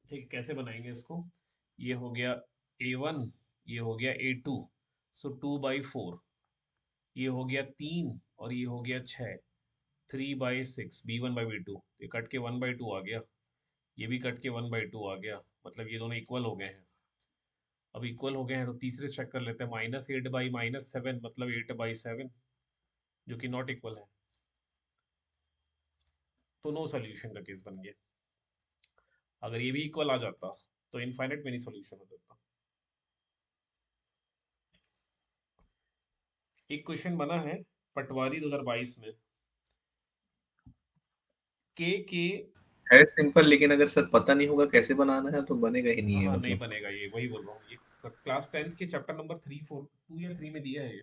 ठीक, कैसे बनाएंगे इसको? ये हो गया a1, ये हो गया a2, सो 2/4, ये हो गया 3 और ये हो गया 6, 3/6 b1/b2, ये कट के 1/2 आ गया, ये भी कट के 1/2 आ गया, मतलब ये दोनों इक्वल हो गए हैं। अब इक्वल हो गए हैं तो तीसरे चेक कर लेते हैं, -8/-7 मतलब 8/7, जो कि नॉट इक्वल है, तो नो सॉल्यूशन का केस बन गया। अगर ये भी इक्वल आ जाता तो इनफाइनाइट मेनी सॉल्यूशन हो जाता। एक क्वेश्चन बना है पटवारी 2022 में, के है सिंपल, लेकिन अगर सर पता नहीं होगा कैसे बनाना है तो बनेगा ही नहीं है हाँ नहीं मतलब। बनेगा, ये वही बोल रहा हूँ, ये क्लास 10th के चैप्टर नंबर 2 या 3 में दिया है ये।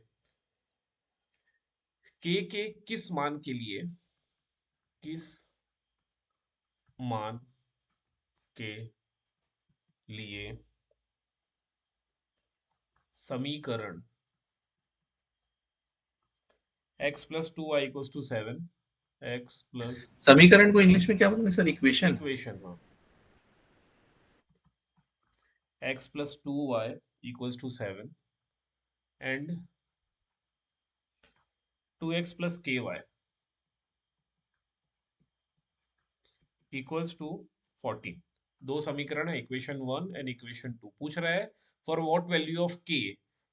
के किस मान के लिए, किस मान के लिए समीकरण x plus 2y equals to 7, x plus समीकरण को इंग्लिश में क्या बोलेंगे सर? इक्वेशन। इक्वेशन, हाँ, x plus 2y equals to 7 and 2x plus ky equals to 14। दो समीकरण है, इक्वेशन 1 एंड इक्वेशन 2। पूछ रहा है for what value of k,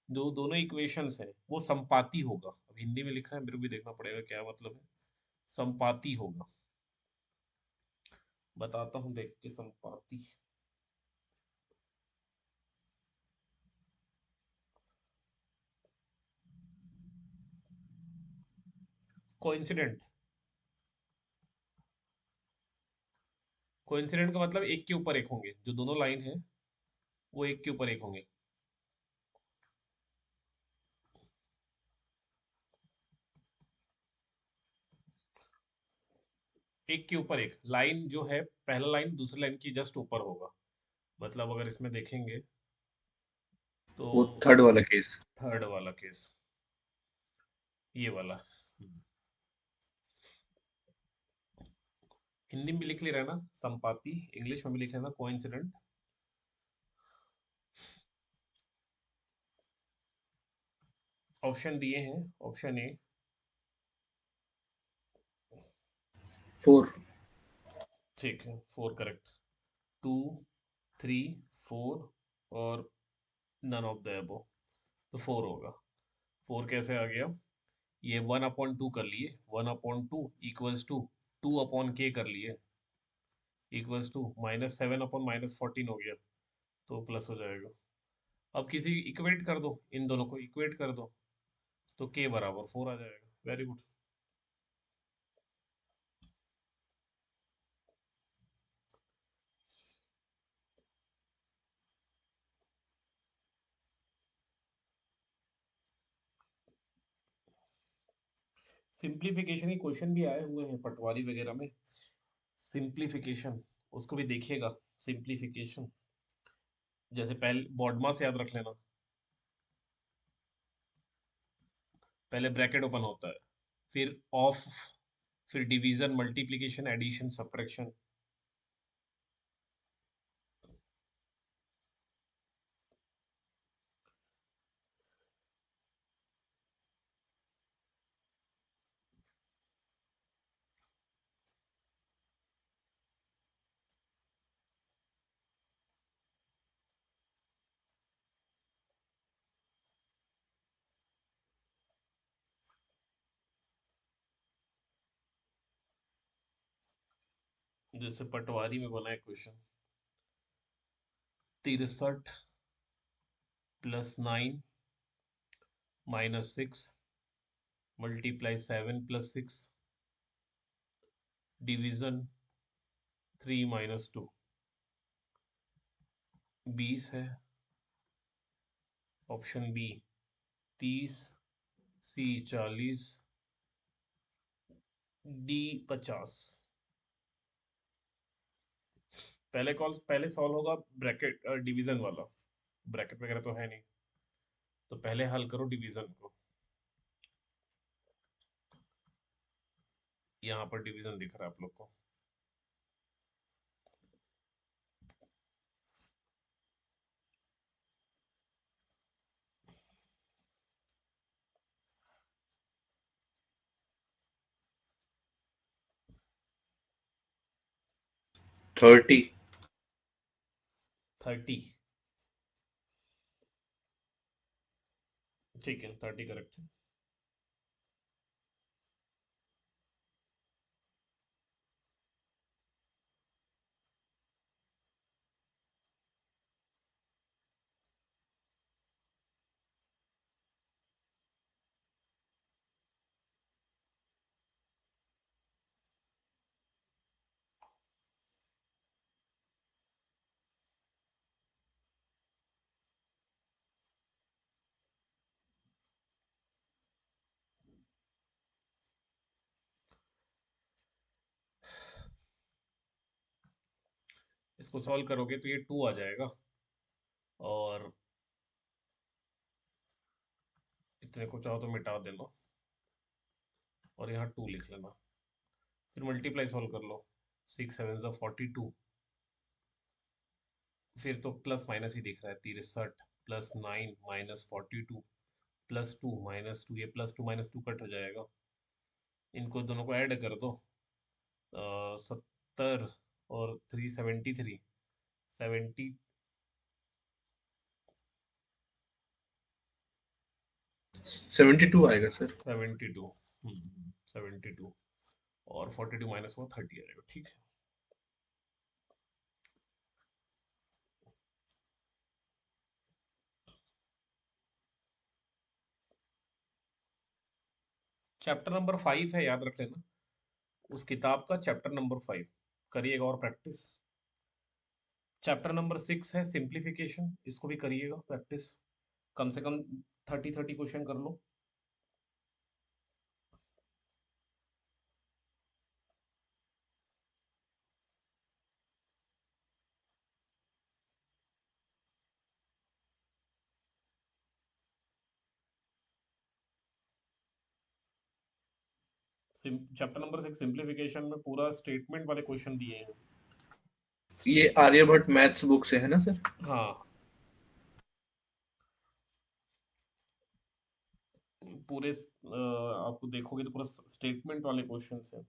जो दोनों इक्वेशंस है वो संपाती होगा। अब हिंदी में लिखा है, मेरे को भी देखना पड़ेगा क्या मतलब है, संपाती होगा। बताता हूं देख के, संपाती कोइंसिडेंट, कोइंसिडेंट का मतलब एक के ऊपर एक होंगे, जो दोनों लाइन है वो एक के ऊपर एक होंगे। एक के ऊपर एक लाइन जो है, पहला लाइन दूसरी लाइन की जस्ट ऊपर होगा। मतलब अगर इसमें देखेंगे तो वो थर्ड वाला केस। थर्ड वाला केस, ये वाला। हिंदी में भी लिख ले रहा है ना संपाती, इंग्लिश में भी लिख लेना कोइंसिडेंट। ऑप्शन दिए हैं, ऑप्शन ए, 4। ठीक है 4 करेक्ट, 2, 3, 4 और नन ऑफ द अबव, तो 4 होगा। 4 कैसे आ गया? ये 1/2 कर लिए, 1/2 इक्वल्स टू 2/k कर लिए, इक्वल्स टू -7/-14 हो गया, तो प्लस हो जाएगा। अब किसी इक्वेट कर दो, इन दोनों को इक्वेट कर दो, तो k बराबर 4 आ जाएगा। Very good. सिंप्लीफिकेशन के क्वेश्चन भी आए हुए हैं पटवारी वगैरह में, सिंप्लीफिकेशन उसको भी देखिएगा। सिंप्लीफिकेशन जैसे पहले बॉडमा से याद रख लेना, पहले ब्रैकेट ओपन होता है, फिर ऑफ, फिर डिवीजन, मल्टीप्लिकेशन, एडिशन, सब्ट्रैक्शन। जैसे पटवारी में बना है question, 63 plus 9 minus 6 multiply 7 plus 6 division 3 minus 2, 20 है ऑप्शन बी, 30, सी 40, डी 50। पहले सॉल्व होगा ब्रैकेट डिवीजन वाला, ब्रैकेट वगैरह तो है नहीं, तो पहले हल करो डिवीजन को। यहाँ पर डिवीजन दिख रहा है आप लोग को, थर्टी 30। ठीक है, 30 करेक्ट है। इसको सॉल्व करोगे तो ये 2 आ जाएगा, और इतने को चाहो तो मिटा देना, और यहाँ 2 लिख लेना, फिर मल्टीप्लाई सॉल्व कर लो, 6 7 ज़ा 42, फिर तो प्लस माइनस ही दिख रहा है, 63 प्लस 9 माइनस 42 प्लस 2 माइनस 2, ये प्लस 2 माइनस 2 कट हो जाएगा, इनको दोनों को ऐड कर दो, 70 और 3 73, 70 72 आएगा सर। 72, 72 और 42 माइनस वो 30 आएगा। ठीक है, चैप्टर नंबर 5 है, याद रख लेना, उस किताब का चैप्टर नंबर 5 करिएगा और प्रैक्टिस। चैप्टर नंबर 6 है सिंप्लीफिकेशन, इसको भी करिएगा प्रैक्टिस, कम से कम 30 क्वेश्चन कर लो। चैप्टर नंबर 6 सिंप्लीफिकेशन में पूरा स्टेटमेंट वाले क्वेश्चन दिए हैं। ये आर्यभट्ट मैथ्स बुक से है ना सर? हाँ, पूरे आपको देखोगे तो पूरा स्टेटमेंट वाले क्वेश्चन है।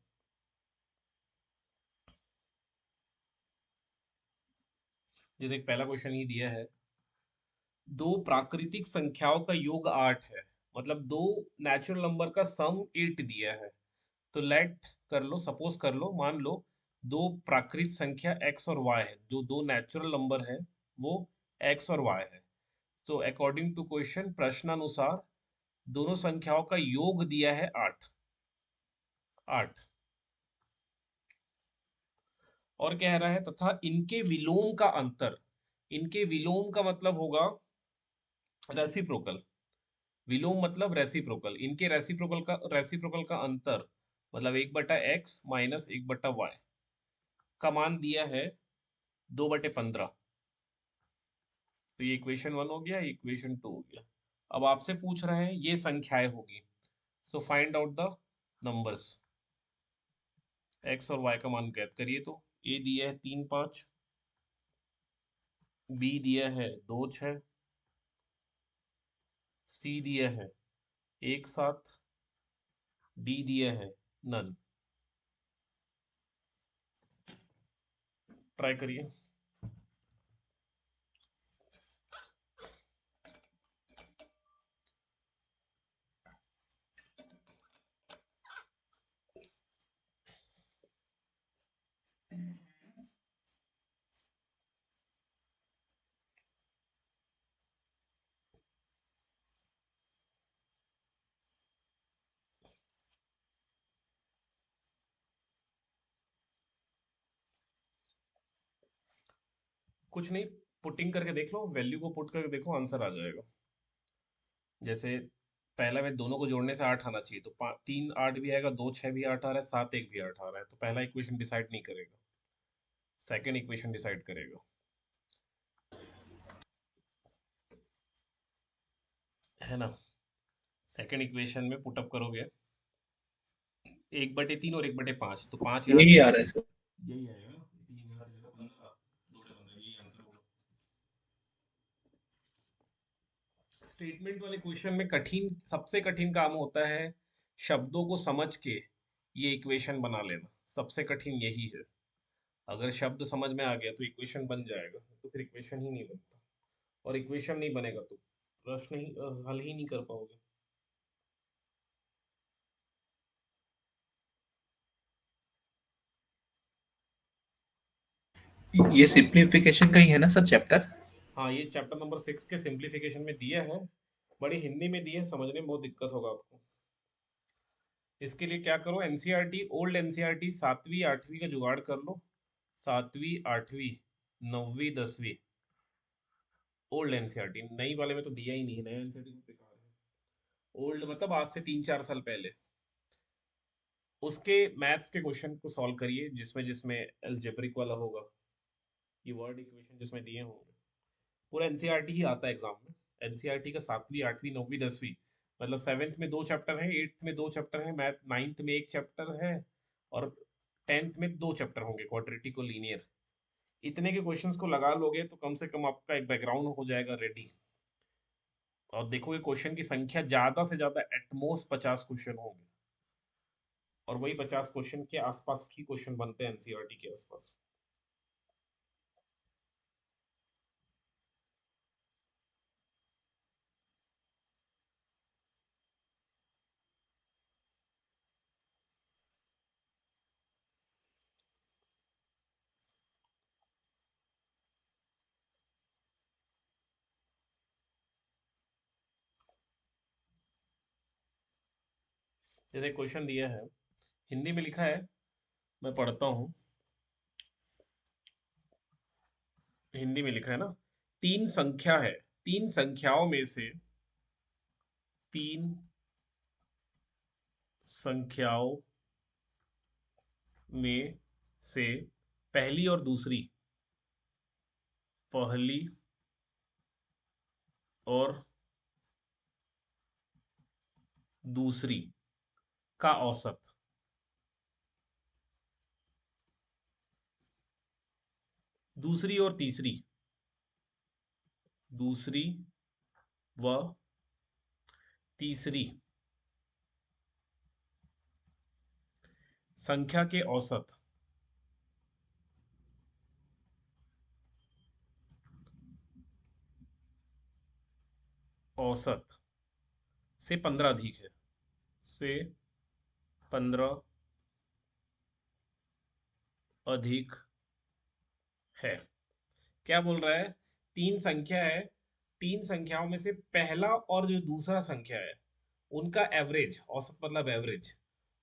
जैसे एक पहला क्वेश्चन ही दिया है, दो प्राकृतिक संख्याओं का योग 8 है, मतलब दो नेचुरल नंबर का सम 8 दिया है, तो लेट कर लो, सपोज कर लो, मान लो दो प्राकृत संख्या x और y है, जो दो नेचुरल नंबर है वो x और y है, तो अकॉर्डिंग टू क्वेश्चन, प्रश्नानुसार दोनों संख्याओं का योग दिया है 8। 8 और कह रहा है तथा इनके विलोम का अंतर, इनके विलोम का मतलब होगा रेसिप्रोकल, विलोम मतलब रेसिप्रोकल, इनके रेसिप्रोकल का अंतर मतलब 1/x माइनस 1/y, का मान दिया है 2/15, तो ये इक्वेशन 1 हो गया, इक्वेशन 2 हो गया। अब आपसे पूछ रहे हैं ये संख्याएं होगी, सो find out the numbers. X और वाई का मान ज्ञात करिए। तो ए दिया है 3, 5, बी दिया है 2, 6, सी दिया है 1, 7, डी दिया है नन। ट्राई करिए। कुछ नहीं, पुटिंग करके देख लो, वैल्यू को पुट करके देखो, आंसर आ जाएगा। जैसे पहला में दोनों को जोड़ने से 8 आना चाहिए, तो 3 8 भी आएगा, 2 6 भी 8 आ रहा है, 7 1 भी 8 आ रहा है। तो पहला इक्वेशन डिसाइड नहीं करेगा, सेकंड इक्वेशन डिसाइड करेगा, है ना। सेकंड इक्वेशन में पुटअप करोगे 1/3 और 1/5, तो 5 यहाँ यही से आ रहा है सर। यही आएगा ना, 3 यहाँ से 15, 2/15, यही आंसर होगा। स्टेटमेंट वाले क्वेश्चन में कठिन, सबसे कठिन काम होता है शब्दों को समझ के ये इक्वेशन बना लेना, सबसे कठिन यही है। अगर शब्द समझ में आ गया तो इक्वेशन बन जाएगा, तो फिर इक्वेशन ही नहीं बनता, और इक्वेशन नहीं बनेगा तो प्रश्न ही हल ही नहीं कर पाओगे। ये सिंप्लीफिकेशन का ही है ना सर चैप्टर? हाँ, ये चैप्टर नंबर 6 के सिंप्लीफिकेशन में दिया है, बड़ी हिंदी में दिया है, समझने में बहुत दिक्कत होगा आपको। इसके लिए क्या करो, एनसीईआरटी, ओल्ड एनसीईआरटी 7वीं 8वीं का जुगाड़ कर लो। 7वीं 8वीं 9वीं 10वीं ओल्ड एनसीईआरटी, नई वाले में तो दिया ही नहीं है, नया एनसीईआरटी तो बेकार है। ओल्ड मतलब आज से 3 4 साल पहले, उसके मैथ्स के क्वेश्चन को सॉल्व करिए, जिसमें जिसमें अलजेब्रिक वाला होगा, ये वर्ड इक्वेशन जिसमें दिए होंगे। पूरा एनसीईआरटी ही आता है एग्जाम में। एनसीईआरटी का 7वीं 8वीं 9वीं 10वीं, मतलब 7th में 2 चैप्टर है, 8th में 2 चैप्टर है, मैथ 9th में 1 चैप्टर है, और 10th में 2 चैप्टर होंगे, क्वाड्रेटिक और लीनियर। इतने के क्वेश्चंस को लगा लोगे तो कम से कम आपका एक बैकग्राउंड हो जाएगा रेडी। और देखोगे क्वेश्चन की संख्या ज्यादा से ज्यादा एटमोस्ट 50 क्वेश्चन होंगे, और वही 50 क्वेश्चन के आसपास ही क्वेश्चन बनते हैं एनसीईआरटी के आसपास। जैसे क्वेश्चन दिया है, हिंदी में लिखा है, मैं पढ़ता हूँ। हिंदी में लिखा है ना, 3 संख्या है, 3 संख्याओं में से 3 संख्याओं में से पहली और दूसरी, पहली और दूसरी का औसत, दूसरी और तीसरी, दूसरी व तीसरी संख्या के औसत, औसत से 15 अधिक है, से 15 अधिक है। क्या बोल रहा है, 3 संख्या है, 3 संख्याओं में से पहला और जो दूसरा संख्या है उनका एवरेज, औसत मतलब एवरेज,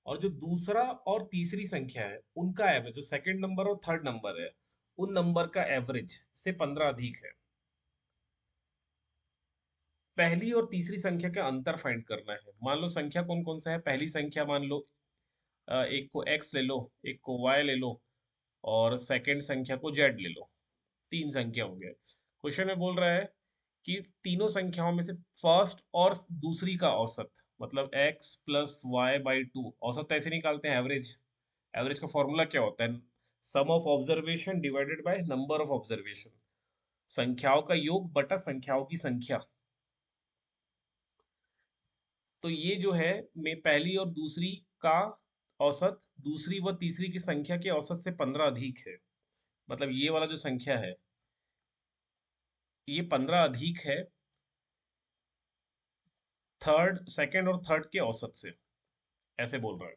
और जो दूसरा और तीसरी संख्या है उनका एवरेज, जो सेकंड नंबर और थर्ड नंबर है उन नंबर का एवरेज से 15 अधिक है। पहली और तीसरी संख्या का अंतर फाइंड करना है। मान लो संख्या कौन कौन सा है, पहली संख्या मान लो एक को x ले लो, एक को y ले लो, और सेकंड संख्या को जेड ले लो, 3 संख्या हो गया। क्वेश्चन में बोल रहा है कि तीनों संख्याओं में से फर्स्ट और दूसरी का औसत, मतलब x plus y by two, औसत ऐसे निकालते हैं एवरेज। एवरेज का फॉर्मूला क्या होता है? Sum of observation divided by number of observation, संख्याओं का योग बटा संख्याओं की संख्या। तो ये जो है मैं पहली और दूसरी का औसत दूसरी व तीसरी की संख्या के औसत से 15 अधिक है, मतलब ये वाला जो संख्या है ये 15 अधिक है थर्ड, सेकंड और थर्ड के औसत से, ऐसे बोल रहा है।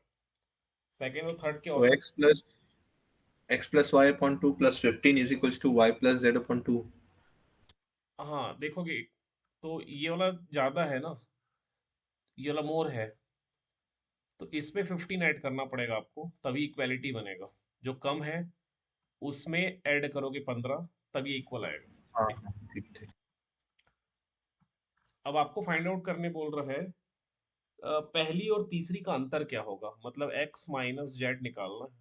सेकंड और थर्ड के तो औसत। x plus y upon two plus 15 is equals to y plus z upon two. हाँ देखोगे तो ये वाला ज्यादा है ना, ये वाला मोर है, तो इसमें 15 ऐड करना पड़ेगा आपको, तभी इक्वालिटी बनेगा। जो कम है उसमें ऐड करोगे 15, तभी इक्वल आएगा। हाँ इस, हाँ, ठीक ठीक। अब आपको फाइंड आउट करने बोल रहा है पहली और तीसरी का अंतर क्या होगा, मतलब x माइनस जेड निकालना है।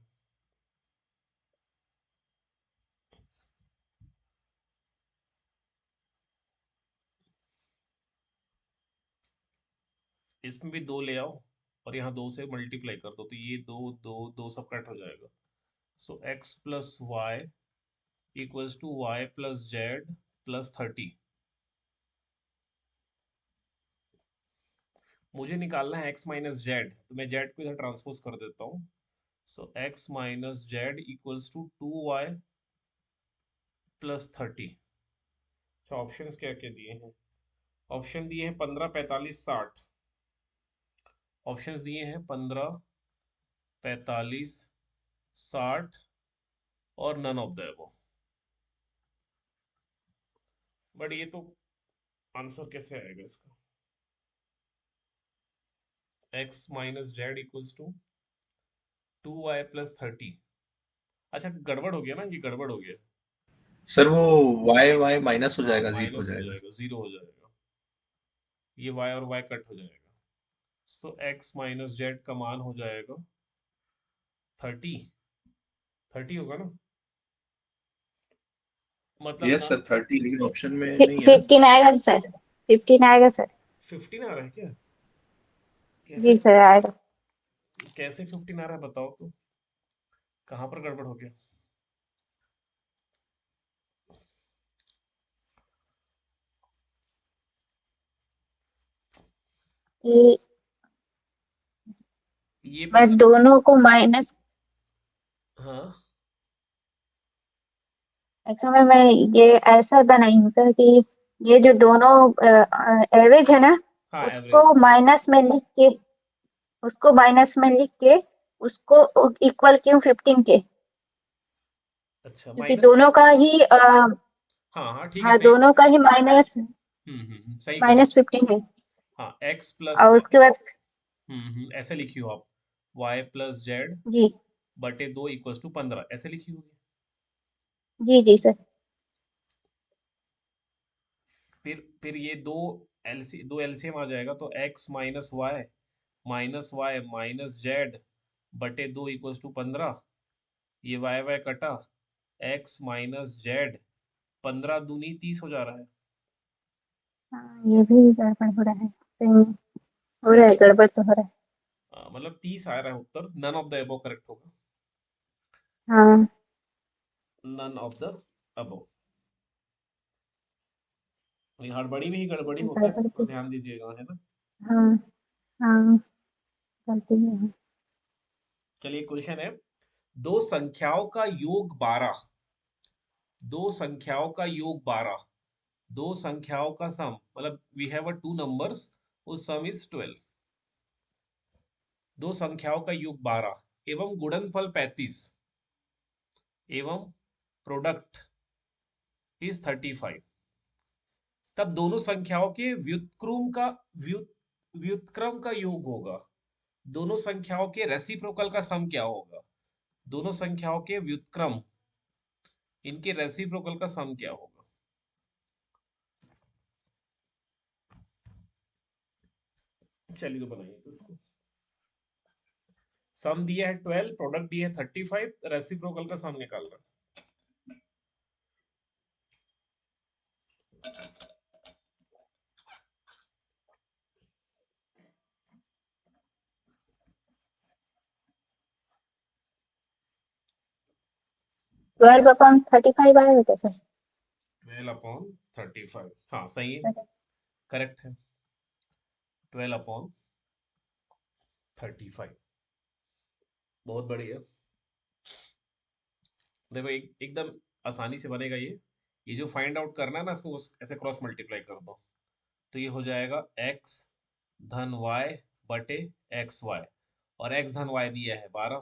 इसमें भी 2 ले आओ और यहाँ 2 से मल्टीप्लाई कर दो, तो ये 2 2 2 सब कट हो जाएगा। So x plus y equals to y plus z plus 30। मुझे निकालना है x माइनस जेड, तो मैं जेड को इधर ट्रांसपोज कर देता हूँ। So x minus z equals to 2y plus 30। अच्छा, ऑप्शंस क्या क्या दिए हैं? ऑप्शन दिए हैं 15, 45, 60। ऑप्शंस दिए हैं 15, 45, 60 और none of the above. But ये तो आंसर कैसे आएगा इसका? x minus z equals to 2y plus 30। अच्छा गड़बड़ हो गया ना, ये गड़बड़ हो गया। सर वो वाई वाई माइनस हो हाँ जाएगा, जीरो हो माइनस हो जाएगा। जाएगा, जीरो हो जाएगा, ये y और y कट हो जाएगा। सो x माइनस जेड का मान हो जाएगा 30। 30 होगा ना, मतलब यस ना। सर 30, लेकिन ऑप्शन में नहीं है ना। 15 आएगा सर, 15 आएगा सर। 15 आ रहा है क्या? जी कैसे? सर आएगा। कैसे 15 आ रहा है बताओ तो, कहाँ पर गड़बड़ हो गया? ये ये मैं मतलब, दोनों को माइनस, हाँ एक्चुअली मैं ये ऐसा बनाई हूँ सर कि ये जो दोनों एवरेज है ना, हाँ एवरेज उसको है। माइनस में लिख के, उसको माइनस में लिख के उसको इक्वल क्यों 15 के, अच्छा क्योंकि माइनस। दोनों का ही हाँ हाँ ठीक है, हाँ सही। दोनों का ही माइनस सही कह रहे माइनस हो। 15 है। हाँ x प्लस और उसके बाद ऐसे लिखी हो आप, y प्लस जेड जी बटे 2 इक्वल्स टू 15, ऐसे लिखी होगी। जी जी सर। फिर ये दो एलसीएम आ जाएगा, तो x minus y minus z बटे 2 इक्वल्स टू 15। ये वाई कटा, x माइनस जेड, 15 दूनी 30 हो जा रहा है। हाँ ये भी गड़बड़ हो रहा है, सही हो रहा है, गड़बड़ तो हो रहा है। मतलब 30 आ रहा है उत्तर, none of the above correct होगा। हाँ नन ऑफ द अबव। ये हड़बड़ी में ही गड़बड़ी होता है, इस गड़बड़ पर तो, ध्यान दीजिएगा, है ना। हाँ हाँ गलती है। चलिए क्वेश्चन है, दो संख्याओं का योग 12, दो संख्याओं का योग 12, दो संख्याओं का सम, मतलब we have a two numbers, उस सम इज 12। दो संख्याओं का योग 12 एवं गुणनफल 35 एवं प्रोडक्ट इज 35, तब दोनों संख्याओं के व्युत्क्रम का योग होगा। दोनों संख्याओं के रेसिप्रोकल का सम क्या होगा? दोनों संख्याओं के व्युत्क्रम, इनके रेसिप्रोकल का सम क्या होगा? चलिए तो बनाइए इसको। सम दिया है 12, प्रोडक्ट दिया है 35, रेसिप्रोकल का सम निकालना। ट्वेल्व अपॉन 35 आएगा कैसे? 12/35, हाँ सही है, करेक्ट है, 12/35, बहुत बढ़िया। देखो एकदम आसानी से बनेगा ये जो फाइंड आउट करना है ना, इसको ऐसे क्रॉस मल्टीप्लाई कर दो, तो ये हो जाएगा x धन y बटे एक्स वाई, और x धन y दिया है 12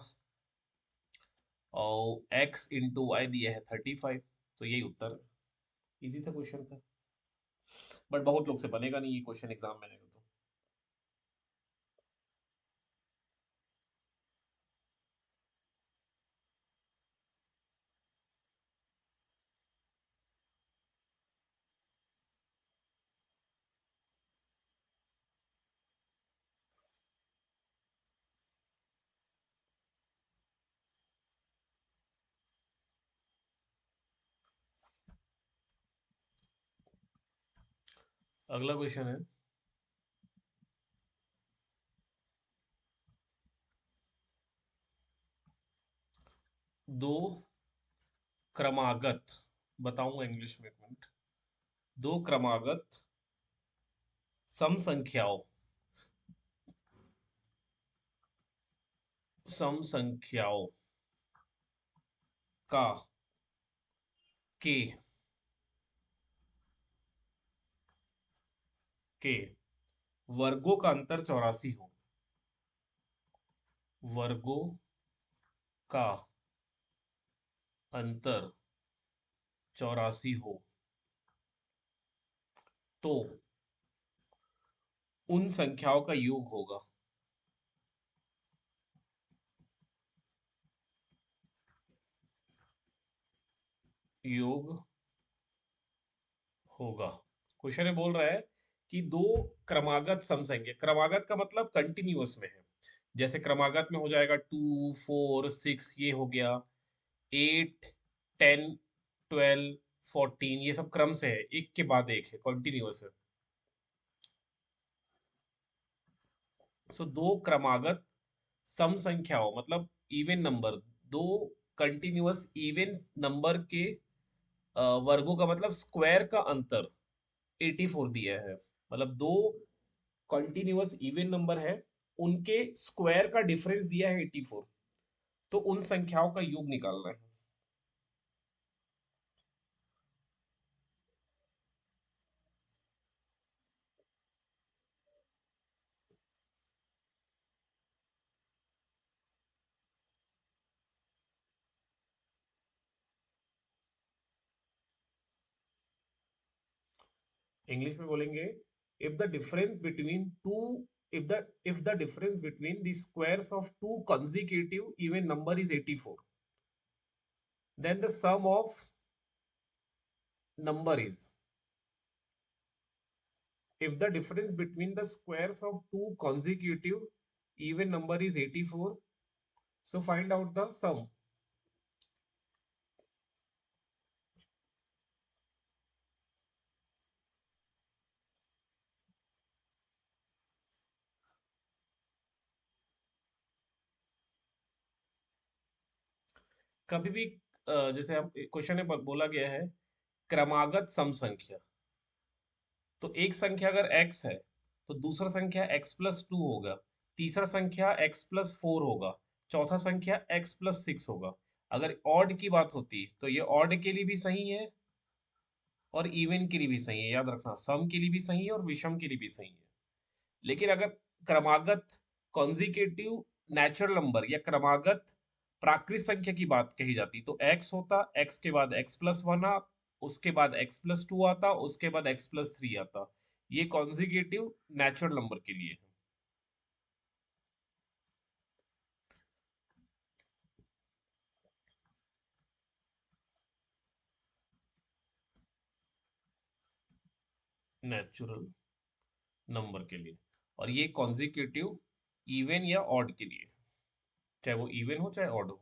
और x इंटू वाई दिया है 35, तो यही उत्तर है। इजी था क्वेश्चन था, बट बहुत लोग से बनेगा नहीं ये क्वेश्चन एग्जाम में आएगा तो। अगला क्वेश्चन है, दो क्रमागत, बताऊंगा इंग्लिश में, एक मिनट, दो क्रमागत सम संख्याओं का के के वर्गों का अंतर 84 हो, वर्गों का अंतर 84 हो, तो उन संख्याओं का योग होगा। योग होगा, क्वेश्चन में बोल रहा है कि दो क्रमागत सम संख्या, क्रमागत का मतलब कंटिन्यूअस में है, जैसे क्रमागत में हो जाएगा 2 4 6, ये हो गया 8 10 12 14, ये सब क्रम से है, एक के बाद एक है, कंटिन्यूअस है। सो दो क्रमागत सम संख्याओं मतलब इवन नंबर, दो कंटिन्यूअस इवन नंबर के वर्गों का मतलब स्क्वायर का अंतर 84 दिया है, मतलब दो कंटिन्यूअस इवन नंबर है, उनके स्क्वायर का डिफरेंस दिया है 84, तो उन संख्याओं का योग निकालना है। इंग्लिश में बोलेंगे, if the difference between two if the difference between the squares of two consecutive even number is 84, then the sum of number is, if the difference between the squares of two consecutive even number is 84, so find out the sum। कभी भी जैसे हम question में बोला गया है क्रमागत सम संख्या, तो एक संख्या अगर x है तो दूसरा संख्या x+2 होगा, तीसरा संख्या x+4 होगा, चौथा संख्या x+6 होगा। अगर ऑड की बात होती तो ये ऑड के लिए भी सही है और इवन के लिए भी सही है, याद रखना, सम के लिए भी सही है और विषम के लिए भी सही है। लेकिन अगर क्रमागत कॉन्जिक्यूटिव नेचुरल नंबर या क्रमागत प्राकृत संख्या की बात कही जाती तो x होता, x के बाद x+1 उसके बाद x+2 आता, उसके बाद x+3 आता, ये कॉन्जिक्यूटिव नेचुरल नंबर के लिए है। नेचुरल नंबर के लिए, और ये कॉन्जिक्यूटिव इवन या ऑड के लिए। चाहे वो इवन हो चाहे ऑड हो।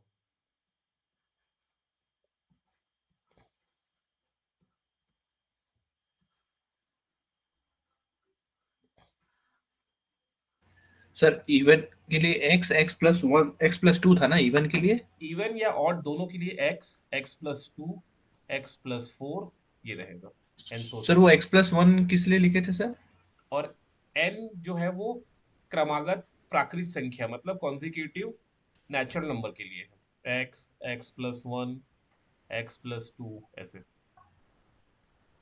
सर इवन के लिए x+1 x+2 था ना इवन के लिए। इवन या ऑड दोनों के लिए x+2 x+4 ये रहेगा, एंड सो सर वो x+1 किस लिए लिखे थे सर? और n जो है वो क्रमागत प्राकृत संख्या मतलब कॉन्जिक्यूटिव नेचुरल नंबर के लिए है, x+1 x+2 ऐसे।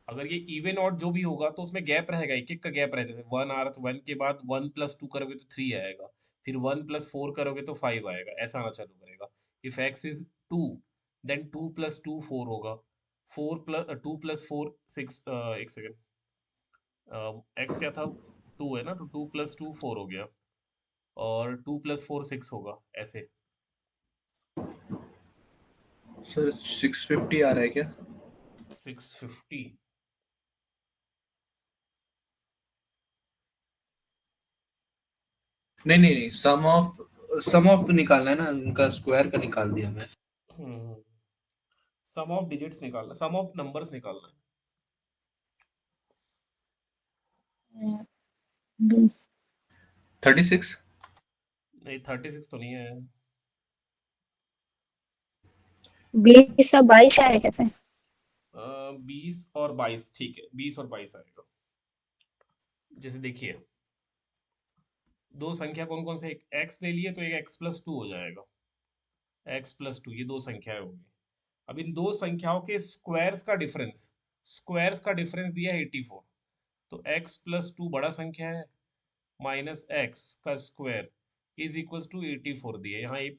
अगर ये इवन ऑड जो भी होगा तो उसमें गैप रहेगा, एक एक का गैप रहेगा, जैसे 1 आ रहा तो 1 के बाद 1+2 करोगे तो 3 आएगा, फिर 1+4 करोगे तो 5 आएगा, ऐसा आना चालू करेगा। इफ x इज 2 देन 2+2 4 होगा, 2+4 6, एक सेकेंड, x क्या था, 2 है ना, तो 2+2 4 हो गया, और 2+4 6 होगा ऐसे। सर 650 आ रहा है क्या? 650? नहीं नहीं नहीं, सम ऑफ निकालना है ना, उनका स्क्वायर का निकाल दिया मैं। सम ऑफ डिजिट्स निकालना, सम ऑफ नंबर्स निकालना है। 20। 36। नहीं 36 तो नहीं है। 20 और 22 है कैसे? 20 और 22 ठीक है, 20 और 22 आएगा। जैसे देखिए, दो संख्या कौन कौन से, एक x ले लिए तो एक x+2 हो जाएगा, x+2 ये दो संख्याएं होगी। अब इन दो संख्याओं के स्क्वायर्स का डिफरेंस दिया है 84, तो x+2 बड़ा संख्या है, माइनस एक्स का स्क्वायर इज इक्वल्स टू 84 दिया, यहाँ a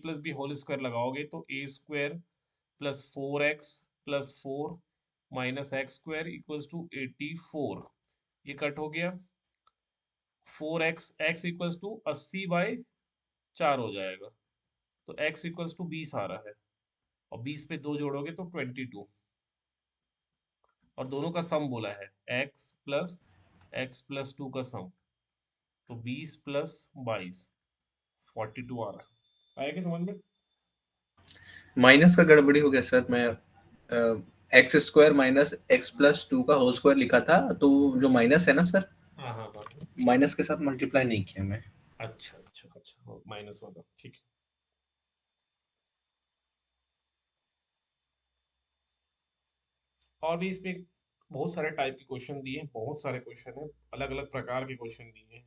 plus b whole square लगाओगे तो a² + 4x + 4 minus x square equals to 84, ये कट हो गया, 4x इक्वल्स टू 80/4 हो जाएगा, तो x इक्वल्स टू 20 आ रहा है, और 20 पे 2 जोड़ोगे तो 22, और दोनों का सम बोला है x+2 का सम, तो 20 + 22 42 आ रहा है। आया क्या समझ में? माइनस का गड़बड़ी हो गया सर, मैं x² माइनस x+2 का होल स्क्वायर लिखा था, तो जो माइनस है ना सर, हाँ हाँ हाँ, माइनस के साथ मल्टीप्लाई नहीं किया मैं। अच्छा अच्छा अच्छा, माइनस वाला ठीक है। और भी इसमें बहुत सारे टाइप के क्वेश्चन दिए हैं, बहुत सारे क्वेश्चन हैं, अलग अलग प्रकार के क्वेश्चन दिए हैं,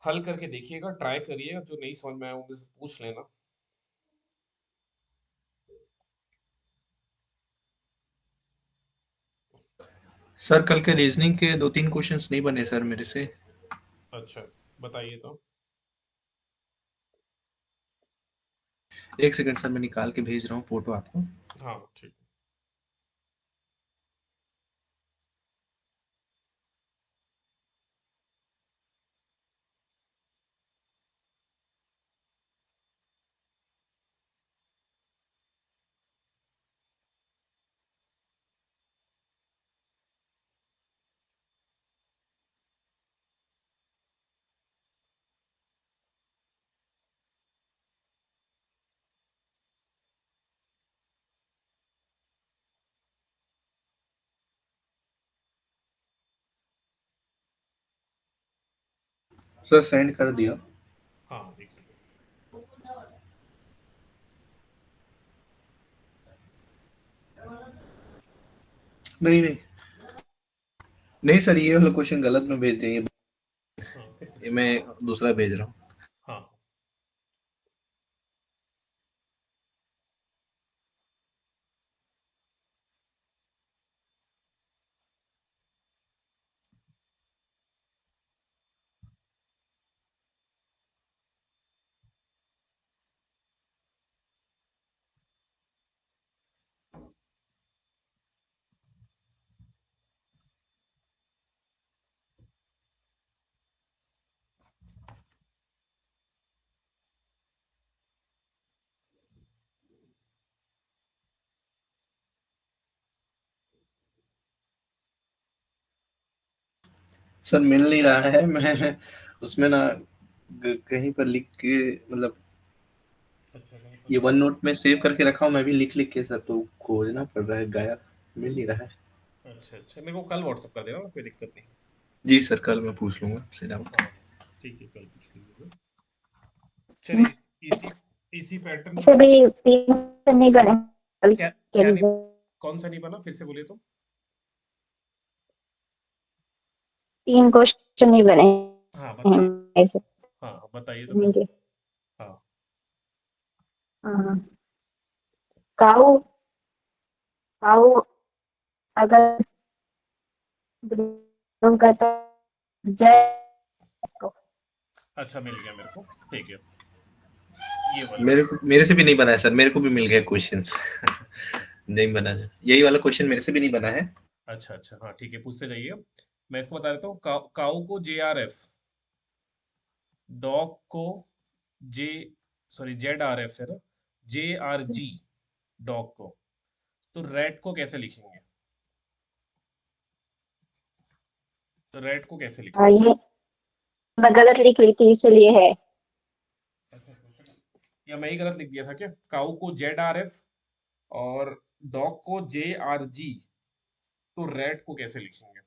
हल करके देखिएगा, ट्राई करिएगा, जो नहीं समझ में आया वो मुझसे पूछ लेना। सर कल के रीजनिंग के 2-3 क्वेश्चंस नहीं बने सर मेरे से। अच्छा, बताइए तो। एक सेकंड सर, मैं निकाल के भेज रहा हूँ फोटो आपको। हाँ ठीक। सर सेंड कर दिया। हाँ एक सेकंड। नहीं नहीं नहीं सर, ये वाला क्वेश्चन गलत में भेज दिए, हाँ ये मैं दूसरा भेज रहा हूँ। हाँ। सर मिल नहीं रहा है, मैं उसमें ना कहीं पर लिख के, मतलब अच्छा कहीं पर ये लिख वन के। नोट में सेव करके रखा हूँ मैं भी, लिख लिख के सर, तो खोजना पड़ रहा है, गायब मिल नहीं रहा है। अच्छा अच्छा, मेरे को कल व्हाट्सअप कर देना, कोई दिक्कत नहीं। जी सर, कल मैं पूछ लूंगा आपसे डाउट। हाँ ठीक है, कल पूछ लीजिएगा। चलिए इसी इसी पैटर्न से में। भी 3 नहीं बने कल क्या के क्या नहीं, लिए। कौन सा नहीं बना, फिर से बोलिए तो। 3 क्वेश्चन नहीं बने हाँ हैं बताइए। ऐसे हाँ बताइए तो फिर से। मुझे। हाँ हाँ, काऊ काऊ अगर बिलोंग करता जय को। अच्छा, मिल गया मेरे को, ठीक है, ये वाला। मेरे से भी नहीं बना है सर, मेरे को भी मिल गया क्वेश्चंस। नहीं बना है। यही वाला क्वेश्चन मेरे से भी नहीं बना है। अच्छा अच्छा, हाँ ठीक है, पूछते जाइए। मैं इसको बता देता हूँ। काऊ को JRF, डॉग को जे सॉरी ZRF है ना, JRG डॉग को, तो रैट को कैसे लिखेंगे? तो रैट को कैसे हाँ, लिखेंगे? ये मैं गलत लिख ली थी इसलिए है। अच्छा, या मैं ही गलत लिख दिया था क्या? काऊ को ZRF और डॉग को JRG, तो रैट को कैसे लिखेंगे?